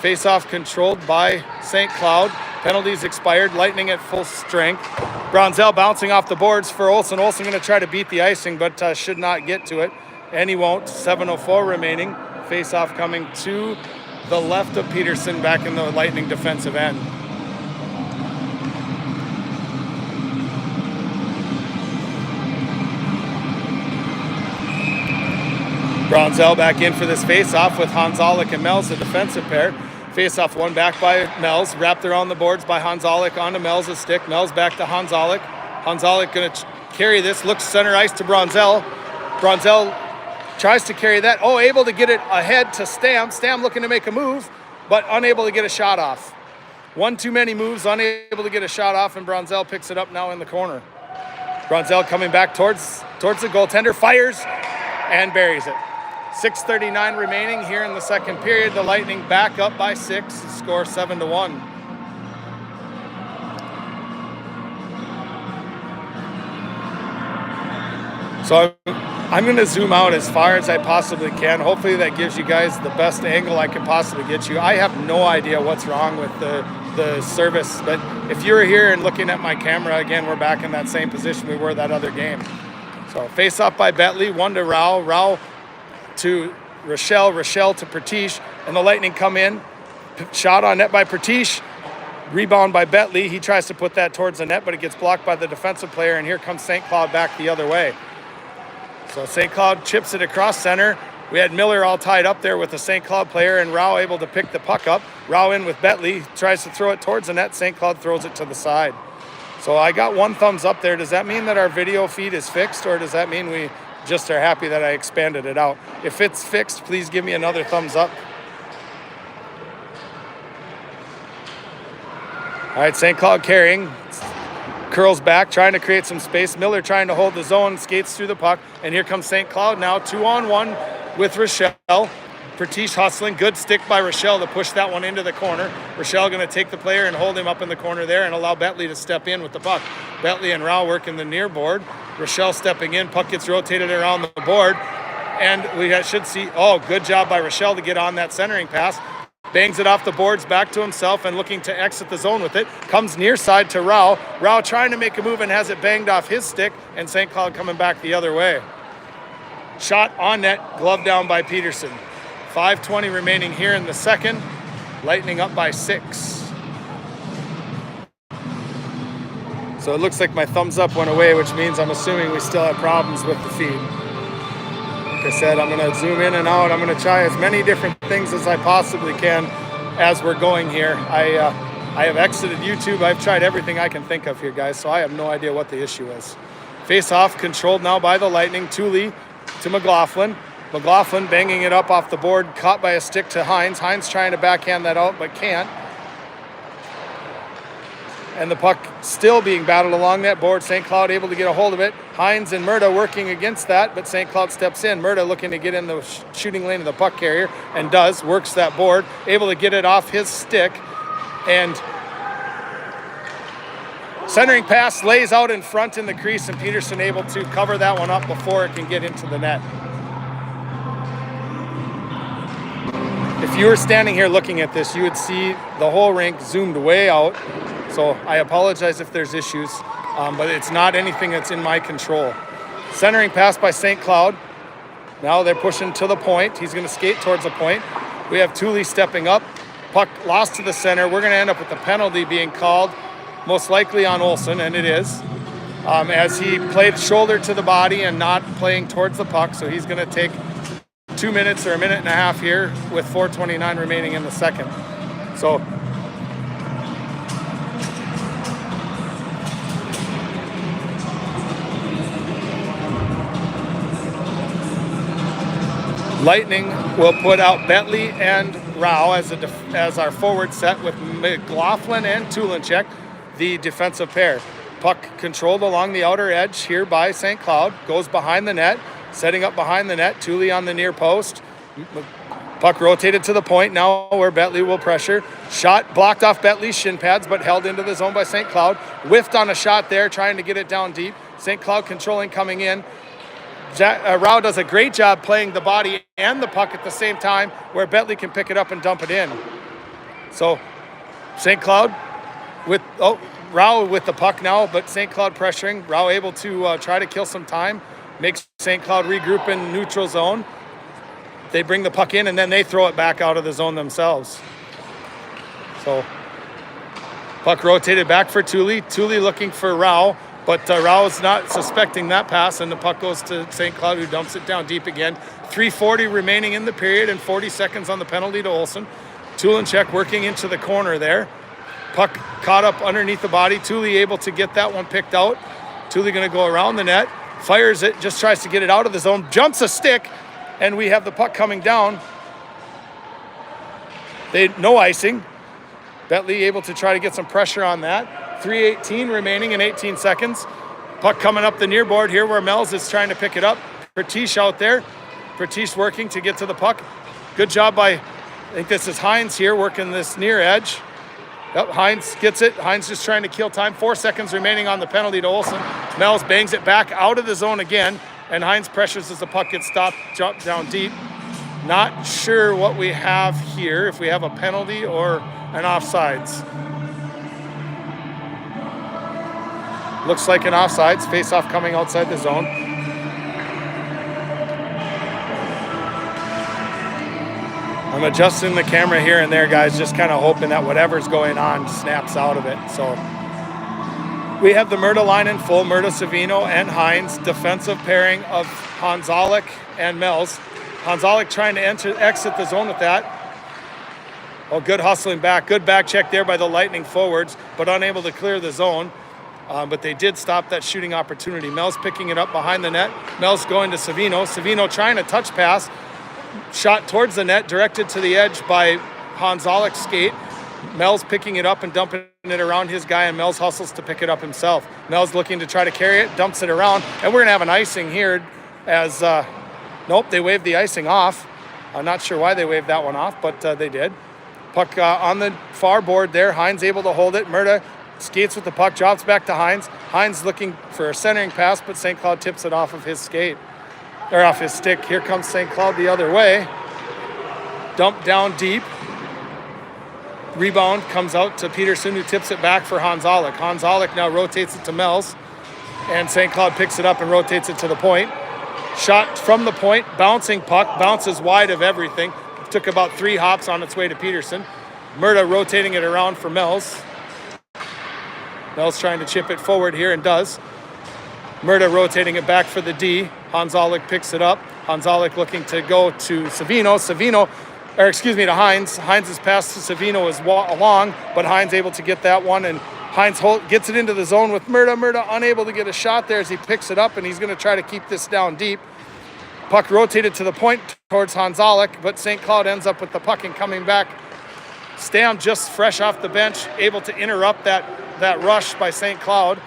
Face-off controlled by St. Cloud. Penalties expired. Lightning at full strength. Bronzell bouncing off the boards for Olsen. Olsen going to try to beat the icing, but should not get to it. And he won't. 7:04 remaining. Face-off coming to the left of Peterson, back in the Lightning defensive end. Bronzell back in for this face-off with Hanzalik and Melz, the defensive pair. Face-off won back by Melz, wrapped around the boards by Hanzalik onto Melz' stick. Melz back to Hanzalik. Hanzalik going to carry this, looks center ice to Bronzell. Bronzell tries to carry that. Oh, able to get it ahead to Stam. Stam looking to make a move, but unable to get a shot off. One too many moves, unable to get a shot off, and Bronzell picks it up now in the corner. Bronzell coming back towards the goaltender, fires, and buries it. 6:39 remaining here in the second period. The Lightning back up by 6, score 7-1. So I'm going to zoom out as far as I possibly can. Hopefully that gives you guys the best angle I can possibly get you. I have no idea what's wrong with the service, but if you're here and looking at my camera, again, we're back in that same position we were that other game. So face off by Betley, 1 to Rao, Rao to Rochelle, Rochelle to Pertiche, and the Lightning come in. Shot on net by Pertiche, rebound by Betley. He tries to put that towards the net, but it gets blocked by the defensive player, and here comes St. Cloud back the other way. So St. Cloud chips it across center. We had Miller all tied up there with the St. Cloud player, and Rao able to pick the puck up. Rao in with Betley, tries to throw it towards the net. St. Cloud throws it to the side. So I got 1 thumbs up there. Does that mean that our video feed is fixed, or does that mean we just are happy that I expanded it out? If it's fixed, please give me another thumbs up. All right, St. Cloud carrying. Curls back, trying to create some space. Miller trying to hold the zone, skates through the puck. And here comes St. Cloud now, 2-on-1 with Rochelle. Pertiche hustling, good stick by Rochelle to push that one into the corner. Rochelle going to take the player and hold him up in the corner there and allow Betley to step in with the puck. Betley and Rao working the near board. Rochelle stepping in, puck gets rotated around the board. And we should see, oh, good job by Rochelle to get on that centering pass. Bangs it off the boards back to himself and looking to exit the zone with it. Comes near side to Rao. Rao trying to make a move and has it banged off his stick, and St. Cloud coming back the other way. Shot on net, glove down by Peterson. 5:20 remaining here in the second. Lightning up by 6. So it looks like my thumbs up went away, which means I'm assuming we still have problems with the feed. Like I said, I'm going to zoom in and out. I'm going to try as many different things as I possibly can as we're going here. I have exited YouTube. I've tried everything I can think of here, guys, so I have no idea what the issue is. Face off, controlled now by the Lightning. Thule to McLaughlin. McLaughlin banging it up off the board, caught by a stick to Hines. Hines trying to backhand that out, but can't. And the puck still being battled along that board. St. Cloud able to get a hold of it. Hines and Murda working against that, but St. Cloud steps in. Murda looking to get in the shooting lane of the puck carrier, and does. Works that board, able to get it off his stick. And centering pass lays out in front in the crease, and Peterson able to cover that one up before it can get into the net. If you were standing here looking at this, you would see the whole rink zoomed way out. So I apologize if there's issues, but it's not anything that's in my control. Centering pass by St. Cloud. Now they're pushing to the point. He's going to skate towards the point. We have Thule stepping up. Puck lost to the center. We're going to end up with a penalty being called, most likely on Olsen, and it is, as he played shoulder to the body and not playing towards the puck. So he's going to take 2 minutes or a minute and a half here with 4:29 remaining in the second. So Lightning will put out Bentley and Rao as our forward set, with McLaughlin and Tulinchek, the defensive pair. Puck controlled along the outer edge here by St. Cloud. Goes behind the net, setting up behind the net. Thule on the near post. Puck rotated to the point now where Bentley will pressure. Shot blocked off Bentley's shin pads, but held into the zone by St. Cloud. Whiffed on a shot there, trying to get it down deep. St. Cloud controlling, coming in. Rao does a great job playing the body and the puck at the same time, where Bentley can pick it up and dump it in. So St. Cloud with, Rao with the puck now, but St. Cloud pressuring. Rao able to try to kill some time, makes St. Cloud regroup in neutral zone. They bring the puck in, and then they throw it back out of the zone themselves. So puck rotated back for Thule. Thule looking for Rao. But Rao is not suspecting that pass, and the puck goes to St. Cloud, who dumps it down deep again. 3:40 remaining in the period and 40 seconds on the penalty to Olsen. Tulinchek working into the corner there. Puck caught up underneath the body. Thule able to get that one picked out. Thule going to go around the net, fires it, just tries to get it out of the zone, jumps a stick, and we have the puck coming down. No icing. Bentley able to try to get some pressure on that. 3:18 remaining in 18 seconds. Puck coming up the near board here where Mel's is trying to pick it up. Pertiche out there. Pertiche working to get to the puck. Good job by, I think this is Hines here, working this near edge. Yep, Hines gets it. Hines just trying to kill time. 4 seconds remaining on the penalty to Olsen. Mel's bangs it back out of the zone again, and Hines pressures as the puck gets stopped, dropped down deep. Not sure what we have here, if we have a penalty or an offsides. Looks like an offsides. Face-off coming outside the zone. I'm adjusting the camera here and there, guys, just kind of hoping that whatever's going on snaps out of it. So we have the Murda line in full. Murda, Savino, and Hines. Defensive pairing of Hanzalik and Mel's. Hanzalik trying to exit the zone with that. Oh, good hustling back. Good back check there by the Lightning forwards, but unable to clear the zone. But they did stop that shooting opportunity. Mel's picking it up behind the net. Mel's going to Savino. Savino trying to touch pass. Shot towards the net, directed to the edge by Hanzalik's skate. Mel's picking it up and dumping it around his guy, and Mel's hustles to pick it up himself. Mel's looking to try to carry it, dumps it around, and we're going to have an icing here as, nope, they waved the icing off. I'm not sure why they waved that one off, but they did. Puck on the far board there. Hines able to hold it. Murda skates with the puck, drops back to Hines. Hines looking for a centering pass, but St. Cloud tips it off of his skate. or off his stick. Here comes St. Cloud the other way. Dump down deep. Rebound comes out to Peterson, who tips it back for Hanzalik. Hanzalik now rotates it to Melz, and St. Cloud picks it up and rotates it to the point. Shot from the point, bouncing puck, bounces wide of everything. Took about 3 hops on its way to Peterson. Murda rotating it around for Melz. Melz trying to chip it forward here and does. Murda rotating it back for the D. Hanzalik picks it up. Hanzalik looking to go to Savino. To Hines. Hines' pass to Savino is long, but Hines able to get that one, and Hines gets it into the zone with Murda. Murda unable to get a shot there as he picks it up, and he's going to try to keep this down deep. Puck rotated to the point towards Hanzalik, but St. Cloud ends up with the puck and coming back. Stam just fresh off the bench, able to interrupt that rush by St. Cloud.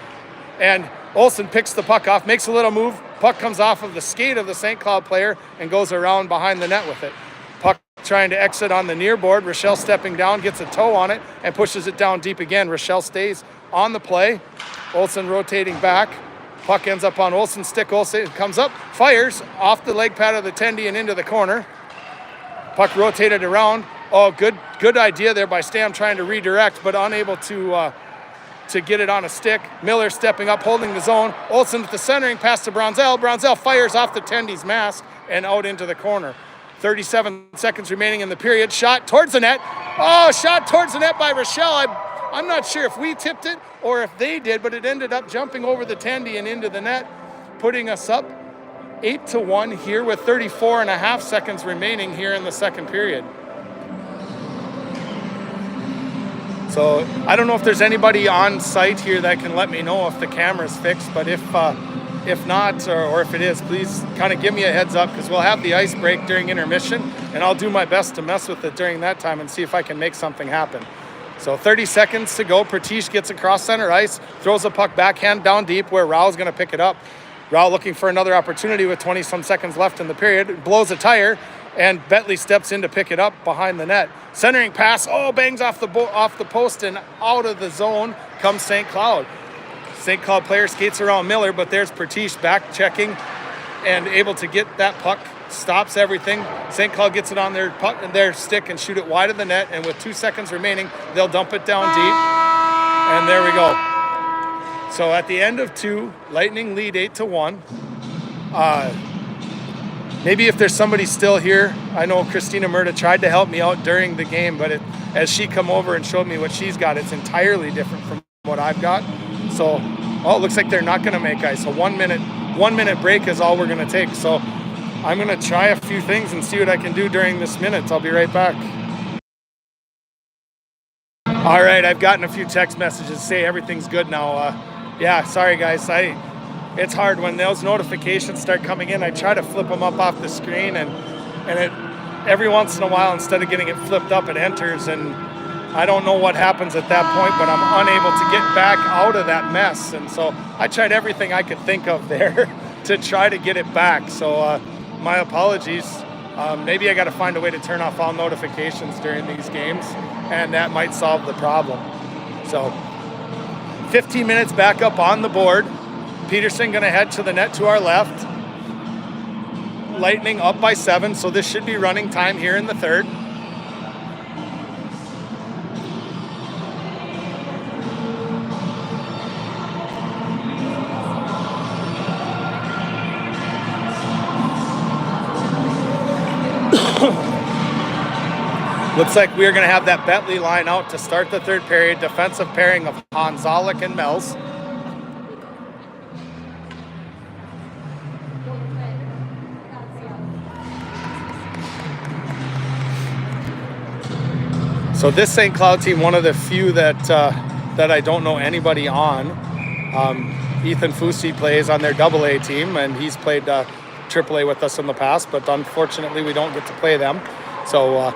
And Olsen picks the puck off, makes a little move. Puck comes off of the skate of the St. Cloud player and goes around behind the net with it. Puck trying to exit on the near board. Rochelle stepping down, gets a toe on it, and pushes it down deep again. Rochelle stays on the play. Olsen rotating back. Puck ends up on Olsen's stick. Olsen comes up, fires off the leg pad of the tendy and into the corner. Puck rotated around. Oh, good idea there by Stam trying to redirect, but unable to get it on a stick. Miller stepping up, holding the zone. Olsen with the centering pass to Bronzell. Bronzell fires off the tendy's mask and out into the corner. 37 seconds remaining in the period. Shot towards the net. Oh, shot towards the net by Rochelle. I'm not sure if we tipped it or if they did, but it ended up jumping over the tendy and into the net, putting us up 8-1 here with 34.5 seconds remaining here in the second period. So I don't know if there's anybody on site here that can let me know if the camera's fixed, but if not, or if it is, please kind of give me a heads up, because we'll have the ice break during intermission, and I'll do my best to mess with it during that time and see if I can make something happen. So 30 seconds to go. Pratish gets across center ice, throws a puck backhand down deep where Rao's going to pick it up. Rao looking for another opportunity with 20-some seconds left in the period. Blows a tire, and Bentley steps in to pick it up behind the net. Centering pass, bangs off the post, and out of the zone comes St. Cloud. St. Cloud player skates around Miller, but there's Pratish back checking and able to get that puck, stops everything. St. Cloud gets it on their stick and shoot it wide of the net, and with 2 seconds remaining, they'll dump it down deep, and there we go. So at the end of 2, Lightning lead 8-1. Maybe if there's somebody still here, I know Christina Murda tried to help me out during the game, but as she come over and showed me what she's got, it's entirely different from what I've got. So, it looks like they're not going to make ice. So 1 minute break is all we're going to take. So I'm going to try a few things and see what I can do during this minute. I'll be right back. All right, I've gotten a few text messages say everything's good now. Yeah, sorry guys. It's hard when those notifications start coming in. I try to flip them up off the screen, and it every once in a while, instead of getting it flipped up, it enters, and I don't know what happens at that point, but I'm unable to get back out of that mess. And so I tried everything I could think of there to try to get it back. So my apologies. Maybe I got to find a way to turn off all notifications during these games, and that might solve the problem. So 15 minutes back up on the board. Peterson going to head to the net to our left. Lightning up by 7, so this should be running time here in the third. Looks like we're going to have that Bentley line out to start the third period. Defensive pairing of Hanzalik and Melz. So this St. Cloud team, one of the few that I don't know anybody on. Ethan Fusi plays on their AA team, and he's played AAA with us in the past, but unfortunately we don't get to play them. So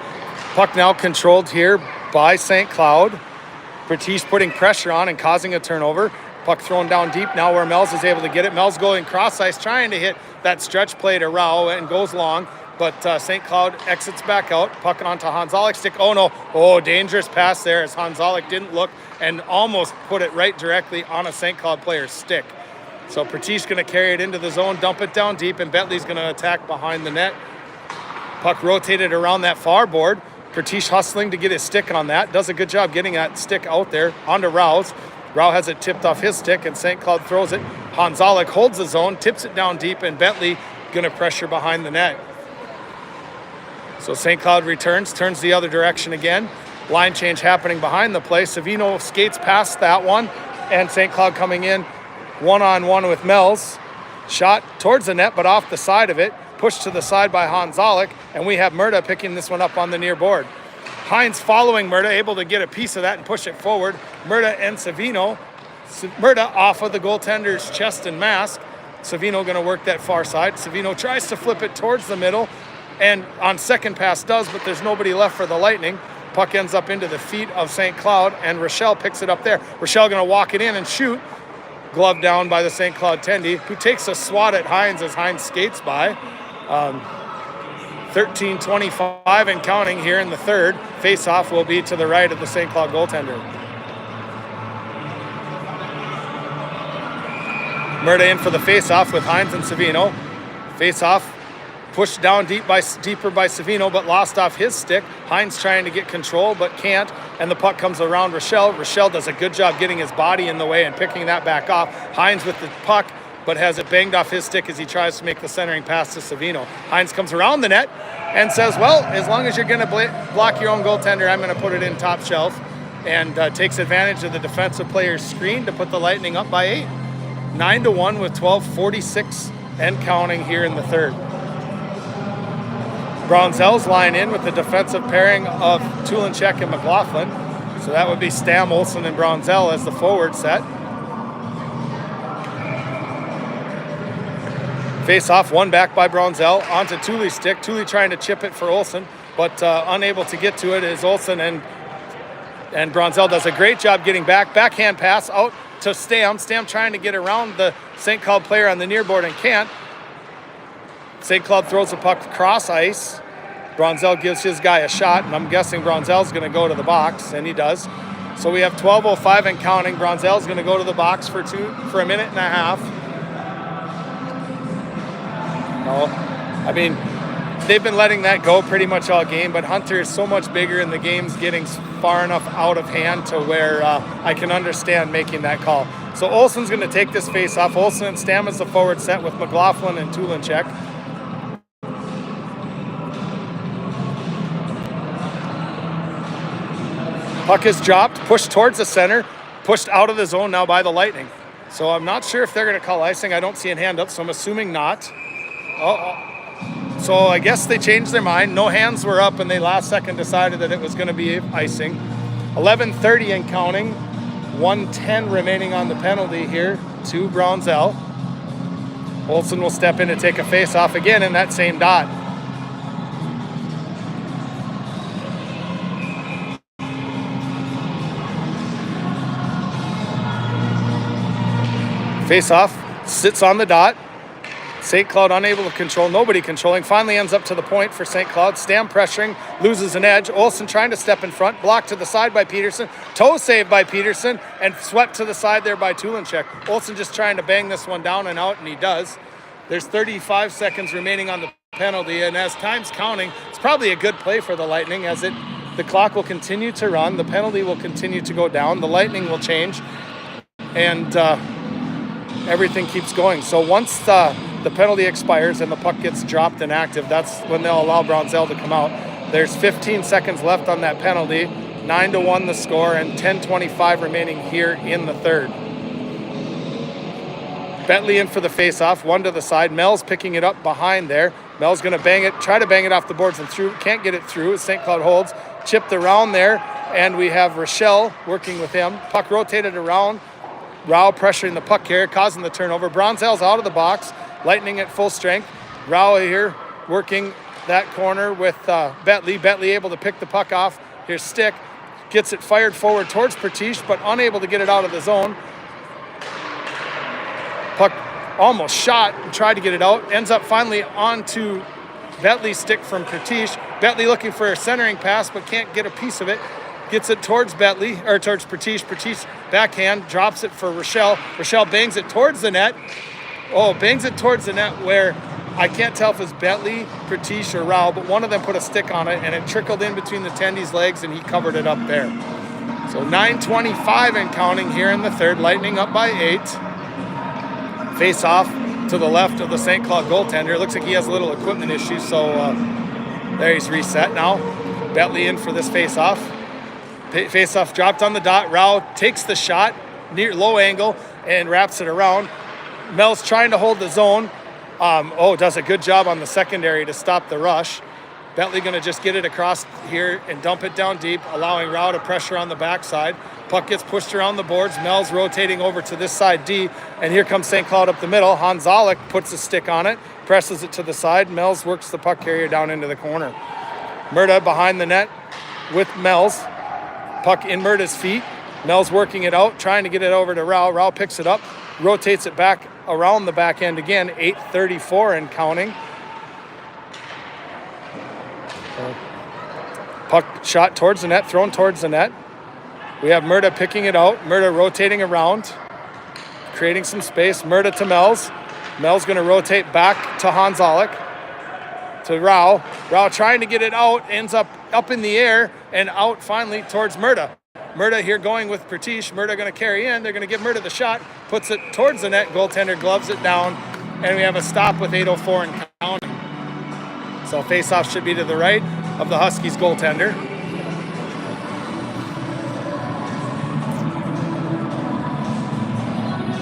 puck now controlled here by St. Cloud. Pratish putting pressure on and causing a turnover. Puck thrown down deep now where Melz is able to get it. Melz going cross ice, trying to hit that stretch play to Rao, and goes long. But St. Cloud exits back out. Puck onto Hanzalik's stick. Oh, no. Oh, dangerous pass there as Hanzalik didn't look and almost put it right directly on a St. Cloud player's stick. So Pratish going to carry it into the zone, dump it down deep, and Bentley's going to attack behind the net. Puck rotated around that far board. Pratish hustling to get his stick on that. Does a good job getting that stick out there onto Rouse. Rao has it tipped off his stick, and St. Cloud throws it. Hanzalik holds the zone, tips it down deep, and Bentley going to pressure behind the net. So St. Cloud returns, turns the other direction again. Line change happening behind the play. Savino skates past that one, and St. Cloud coming in one-on-one with Mells. Shot towards the net, but off the side of it. Pushed to the side by Hanzalik, and we have Murda picking this one up on the near board. Hines following Murda, able to get a piece of that and push it forward. Murda and Savino. Murda off of the goaltender's chest and mask. Savino going to work that far side. Savino tries to flip it towards the middle, and on second pass does, but there's nobody left for the Lightning. Puck ends up into the feet of St. Cloud, and Rochelle picks it up there. Rochelle going to walk it in and shoot. Glove down by the St. Cloud Tendy, who takes a swat at Hines as Hines skates by. 13:25 and counting here in the third. Face-off will be to the right of the St. Cloud goaltender. Murda in for the face-off with Hines and Savino. Face-off pushed down deeper by Savino, but lost off his stick. Hines trying to get control, but can't, and the puck comes around Rochelle. Rochelle does a good job getting his body in the way and picking that back off. Hines with the puck, but has it banged off his stick as he tries to make the centering pass to Savino. Hines comes around the net and says, well, as long as you're going to block your own goaltender, I'm going to put it in top shelf, and takes advantage of the defensive player's screen to put the Lightning up by 8. 9-1 with 12:46 and counting here in the third. Bronzell's line in with the defensive pairing of Tulinchek and McLaughlin. So that would be Stam, Olsen, and Bronzell as the forward set. Face off, one back by Bronzell onto Thule's stick. Thule trying to chip it for Olsen, but unable to get to it is Olsen, and Bronzell does a great job getting back. Backhand pass out to Stam. Stam trying to get around the St. Cloud player on the near board and can't. St. Cloud throws the puck cross ice. Bronzell gives his guy a shot, and I'm guessing Bronzell's going to go to the box, and he does. So we have 12:05 and counting. Bronzell's going to go to the box for a minute and a half. I mean, they've been letting that go pretty much all game, but Hunter is so much bigger and the game's getting far enough out of hand to where I can understand making that call. So Olsen's going to take this face off. Olsen and Stam is the forward set with McLaughlin and Tulinchek. Puck is dropped, pushed towards the center, pushed out of the zone now by the Lightning. So I'm not sure if they're going to call icing. I don't see a hand up, so I'm assuming not. So I guess they changed their mind. No hands were up, and they last second decided that it was going to be icing. 11:30 and counting. 1:10 remaining on the penalty here to Bronzell. Olsen will step in to take a face-off again in that same dot. Face-off, sits on the dot. St. Cloud unable to control, nobody controlling. Finally ends up to the point for St. Cloud. Stam pressuring, loses an edge. Olsen trying to step in front, blocked to the side by Peterson. Toe saved by Peterson, and swept to the side there by Tulinchek. Olsen just trying to bang this one down and out, and he does. There's 35 seconds remaining on the penalty, and as time's counting, it's probably a good play for the Lightning as the clock will continue to run, the penalty will continue to go down, the Lightning will change, and everything keeps going. So once the penalty expires and the puck gets dropped and active, that's when they'll allow Bronzell to come out. There's 15 seconds left on that penalty, 9-1 the score, and 10:25 remaining here in the third. Bentley in for the face-off, one to the side. Mel's picking it up behind there. Mel's going to try to bang it off the boards and through. Can't get it through. St. Cloud holds, chipped around there, and we have Rochelle working with him. Puck rotated around. Rao pressuring the puck carrier, causing the turnover. Bronzell's out of the box. Lightning at full strength. Rao here working that corner with Bentley. Bentley able to pick the puck off his stick. Gets it fired forward towards Pratish, but unable to get it out of the zone. Puck almost shot and tried to get it out. Ends up finally onto Bentley's stick from Pratish. Bentley looking for a centering pass, but can't get a piece of it. gets it towards Bentley, or towards Pratish. Pratish backhand, drops it for Rochelle. Rochelle bangs it towards the net. Oh, bangs it towards the net where I can't tell if it's Bentley, Pratish, or Rao, but one of them put a stick on it, and it trickled in between the tendies' legs, and he covered it up there. So 9:25 and counting here in the third. Lightning up by 8. Face off to the left of the St. Cloud goaltender. It looks like he has a little equipment issue, so there he's reset now. Bentley in for this face-off. Face-off dropped on the dot. Rao takes the shot, near low angle, and wraps it around. Mel's trying to hold the zone. Does a good job on the secondary to stop the rush. Bentley going to just get it across here and dump it down deep, allowing Rao to pressure on the backside. Puck gets pushed around the boards. Mel's rotating over to this side D, and here comes St. Cloud up the middle. Hanzalik puts a stick on it, presses it to the side. Mel's works the puck carrier down into the corner. Murda behind the net with Mel's. Puck in Murda's feet. Mel's working it out, trying to get it over to Rao. Rao picks it up, rotates it back around the back end again. 8:34 and counting. Puck shot towards the net, thrown towards the net. We have Murda picking it out. Murda rotating around, creating some space. Murda to Mel's. Mel's going to rotate back to Hanzalik, to Rao. Rao trying to get it out, ends up in the air and out finally towards Murda. Murda here going with Pratish. Murda going to carry in. They're going to give Murda the shot, puts it towards the net. Goaltender gloves it down, and we have a stop with 8:04 and counting. So face-off should be to the right of the Huskies goaltender.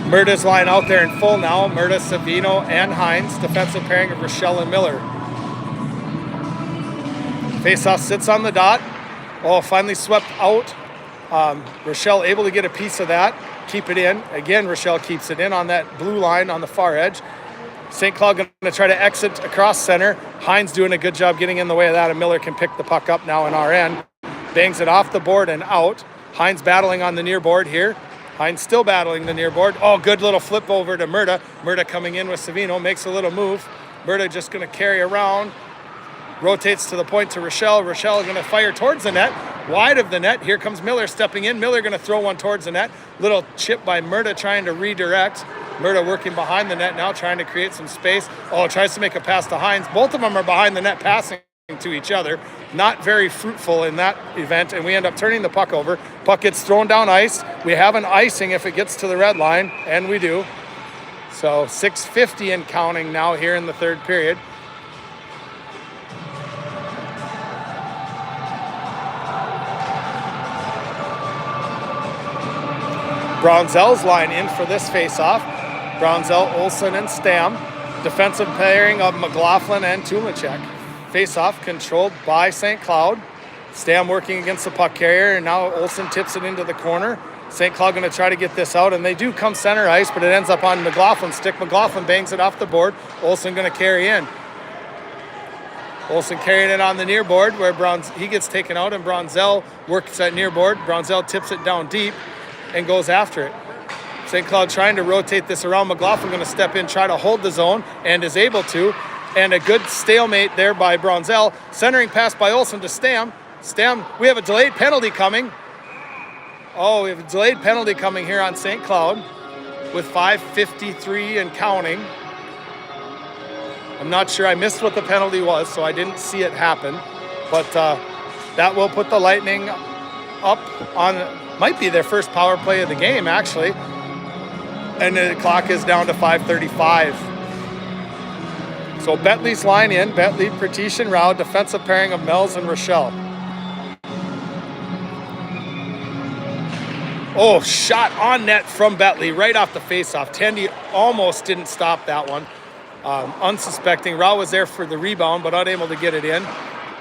Murda's line out there in full now. Murda, Savino, and Hines. Defensive pairing of Rochelle and Miller. Face-off sits on the dot. Oh, finally swept out. Rochelle able to get a piece of that. Keep it in. Again, Rochelle keeps it in on that blue line on the far edge. St. Cloud going to try to exit across center. Hines doing a good job getting in the way of that, and Miller can pick the puck up now in our end. Bangs it off the board and out. Hines battling on the near board here. Hines still battling the near board. Oh, good little flip over to Murda. Murda coming in with Savino, makes a little move. Murda just going to carry around. Rotates to the point to Rochelle. Rochelle going to fire towards the net. Wide of the net. Here comes Miller stepping in. Miller going to throw one towards the net. Little chip by Murda trying to redirect. Murda working behind the net now, trying to create some space. Oh, tries to make a pass to Hines. Both of them are behind the net passing to each other. Not very fruitful in that event, and we end up turning the puck over. Puck gets thrown down ice. We have an icing if it gets to the red line, and we do. So 6:50 and counting now here in the third period. Bronzell's line in for this face-off. Bronzell, Olsen, and Stam. Defensive pairing of McLaughlin and Tumacek. Face-off controlled by St. Cloud. Stam working against the puck carrier, and now Olsen tips it into the corner. St. Cloud going to try to get this out, and they do come center ice, but it ends up on McLaughlin's stick. McLaughlin bangs it off the board. Olsen going to carry in. Olsen carrying it on the near board where he gets taken out, and Bronzell works that near board. Bronzell tips it down deep and goes after it. St. Cloud trying to rotate this around. McLaughlin going to step in, try to hold the zone, and is able to. And a good stalemate there by Bronzell. Centering pass by Olsen to Stam. Stam, we have a delayed penalty coming. Oh, we have a delayed penalty coming here on St. Cloud with 5:53 and counting. I'm not sure. I missed what the penalty was, so I didn't see it happen. But that will put the Lightning up on, might be their first power play of the game, actually. And the clock is down to 5:35. So Bentley's line in. Bentley, Pratish, and Rao. Defensive pairing of Mel's and Rochelle. Oh, shot on net from Bentley right off the faceoff. Tendy almost didn't stop that one. Unsuspecting. Rao was there for the rebound, but unable to get it in.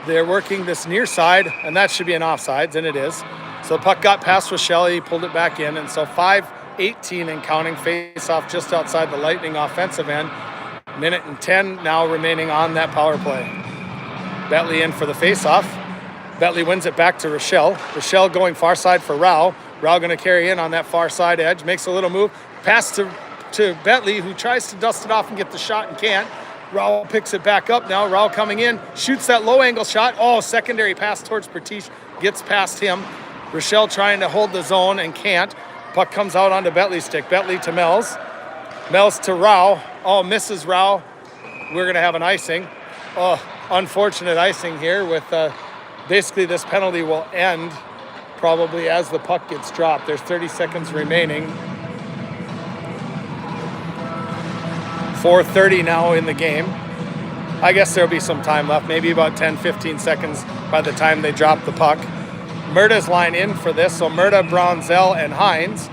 They're working this near side, and that should be an offsides, and it is. So the puck got past Rochelle. He pulled it back in, and so 5:18 and counting. Face-off just outside the Lightning offensive end. Minute and 10 now remaining on that power play. Bentley in for the face-off. Bentley wins it back to Rochelle. Rochelle going far side for Rao. Rao going to carry in on that far side edge. Makes a little move. Pass to Bentley, who tries to dust it off and get the shot and can't. Rao picks it back up now. Rao coming in. Shoots that low angle shot. Oh, secondary pass towards Pratish. Gets past him. Rochelle trying to hold the zone and can't. Puck comes out onto Bentley's stick. Bentley to Mel's. Mel's to Rao. Oh, misses Rao. We're going to have an icing. Oh, unfortunate icing here with basically this penalty will end probably as the puck gets dropped. There's 30 seconds remaining. 4:30 now in the game. I guess there'll be some time left, maybe about 10, 15 seconds by the time they drop the puck. Murda's line in for this, so Murda, Bronzell, and Hines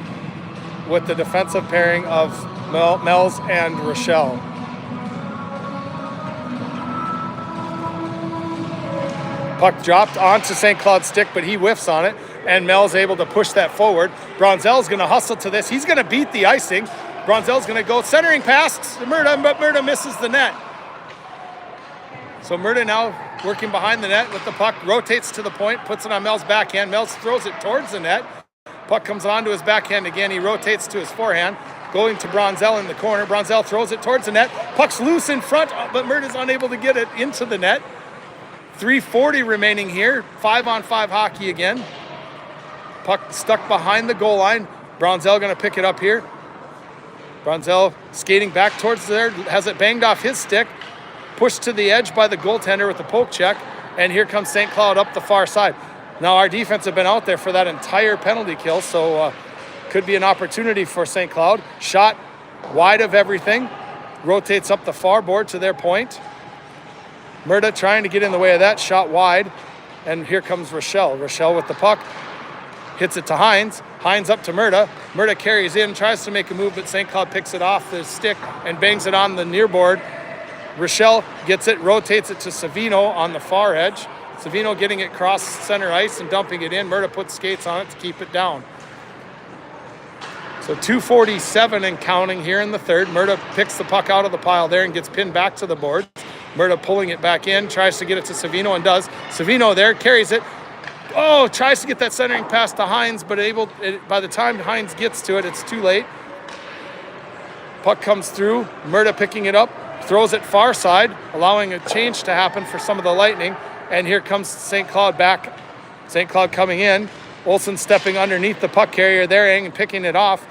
with the defensive pairing of Mel's and Rochelle. Puck dropped onto St. Cloud's stick, but he whiffs on it, and Mel's able to push that forward. Bronzell's going to hustle to this. He's going to beat the icing. Bronzell's going to go centering pass to Murda, but Murda misses the net. So Murda now working behind the net with the puck, rotates to the point, puts it on Mel's backhand. Mel throws it towards the net. Puck comes onto his backhand again. He rotates to his forehand, going to Bronzell in the corner. Bronzell throws it towards the net. Puck's loose in front, but Murda's unable to get it into the net. 3:40 remaining here. 5-on-5 hockey again. Puck stuck behind the goal line. Bronzell going to pick it up here. Bronzell skating back towards there, has it banged off his stick, pushed to the edge by the goaltender with the poke check, and here comes St. Cloud up the far side. Now our defense have been out there for that entire penalty kill, so could be an opportunity for St. Cloud. Shot wide of everything, rotates up the far board to their point. Murda trying to get in the way of that, shot wide, and here comes Rochelle. Rochelle with the puck, hits it to Hines. Hines up to Murda. Murda carries in, tries to make a move, but St. Cloud picks it off the stick and bangs it on the near board. Rochelle gets it, rotates it to Savino on the far edge. Savino getting it across center ice and dumping it in. Murda puts skates on it to keep it down. So 2:47 and counting here in the third. Murda picks the puck out of the pile there and gets pinned back to the board. Murda pulling it back in, tries to get it to Savino and does. Savino there, carries it. Oh, tries to get that centering pass to Hines, but by the time Hines gets to it, it's too late. Puck comes through, Murda picking it up, throws it far side, allowing a change to happen for some of the Lightning. And here comes St. Cloud back. St. Cloud coming in. Olsen stepping underneath the puck carrier there and picking it off.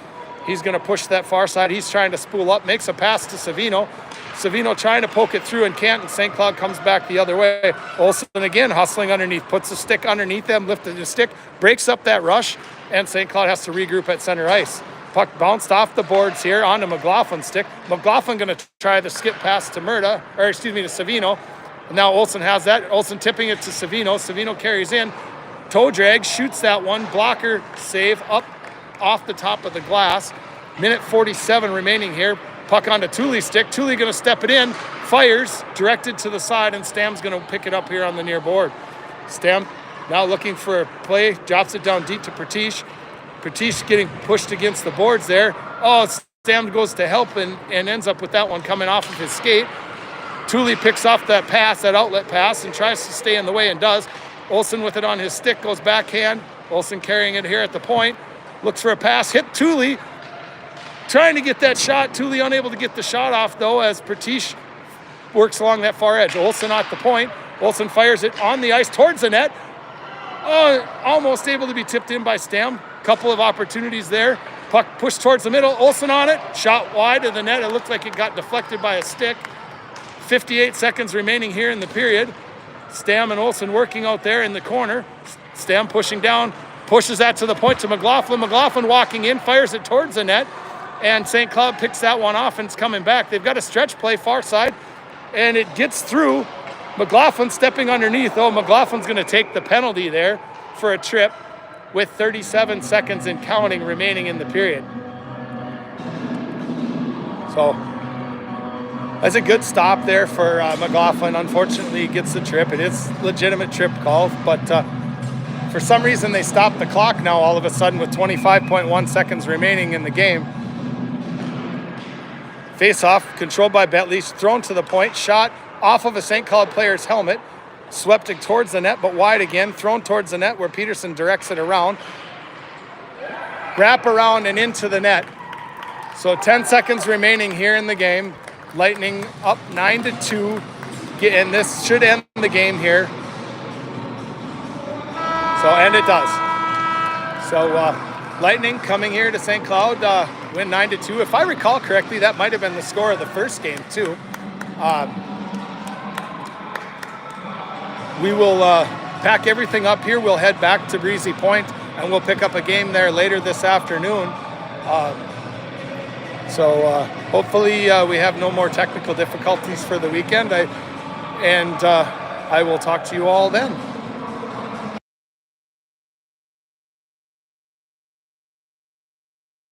He's going to push that far side. He's trying to spool up, makes a pass to Savino. Savino trying to poke it through and can't, and St. Cloud comes back the other way. Olsen again hustling underneath, puts the stick underneath them, lifted the stick, breaks up that rush, and St. Cloud has to regroup at center ice. Puck bounced off the boards here onto McLaughlin's stick. McLaughlin going to try the skip pass to Savino. And now Olsen has that. Olsen tipping it to Savino. Savino carries in. Toe drag, shoots that one. Blocker save up off the top of the glass. Minute 47 remaining here. Puck onto Thule's stick. Thule going to step it in. Fires, directed to the side, and Stam's going to pick it up here on the near board. Stam now looking for a play. Drops it down deep to Pertiche. Pertiche getting pushed against the boards there. Oh, Stam goes to help and ends up with that one coming off of his skate. Thule picks off that pass, that outlet pass, and tries to stay in the way and does. Olsen with it on his stick, goes backhand. Olsen carrying it here at the point. Looks for a pass, hit Thule. Trying to get that shot. Thule unable to get the shot off, though, as Pertiche works along that far edge. Olsen at the point. Olsen fires it on the ice towards the net. Oh, almost able to be tipped in by Stam. Couple of opportunities there. Puck pushed towards the middle. Olsen on it. Shot wide of the net. It looked like it got deflected by a stick. 58 seconds remaining here in the period. Stam and Olsen working out there in the corner. Stam pushing down. Pushes that to the point to McLaughlin. McLaughlin walking in. Fires it towards the net. And St. Cloud picks that one off and it's coming back. They've got a stretch play far side. And it gets through. McLaughlin stepping underneath. Oh, McLaughlin's going to take the penalty there for a trip with 37 seconds and counting remaining in the period. So that's a good stop there for McLaughlin. Unfortunately, he gets the trip. It is legitimate trip call, but for some reason they stopped the clock now all of a sudden with 25.1 seconds remaining in the game. Face-off, controlled by Bentley, thrown to the point, shot off of a St. Cloud player's helmet, swept it towards the net, but wide again, thrown towards the net where Peterson directs it around. Wrap around and into the net. So 10 seconds remaining here in the game. Lightning up 9-2, and this should end the game here. So, and it does. So Lightning coming here to St. Cloud, win 9-2. If I recall correctly, that might have been the score of the first game too. We will pack everything up here. We'll head back to Breezy Point, and we'll pick up a game there later this afternoon. So hopefully we have no more technical difficulties for the weekend. I will talk to you all then.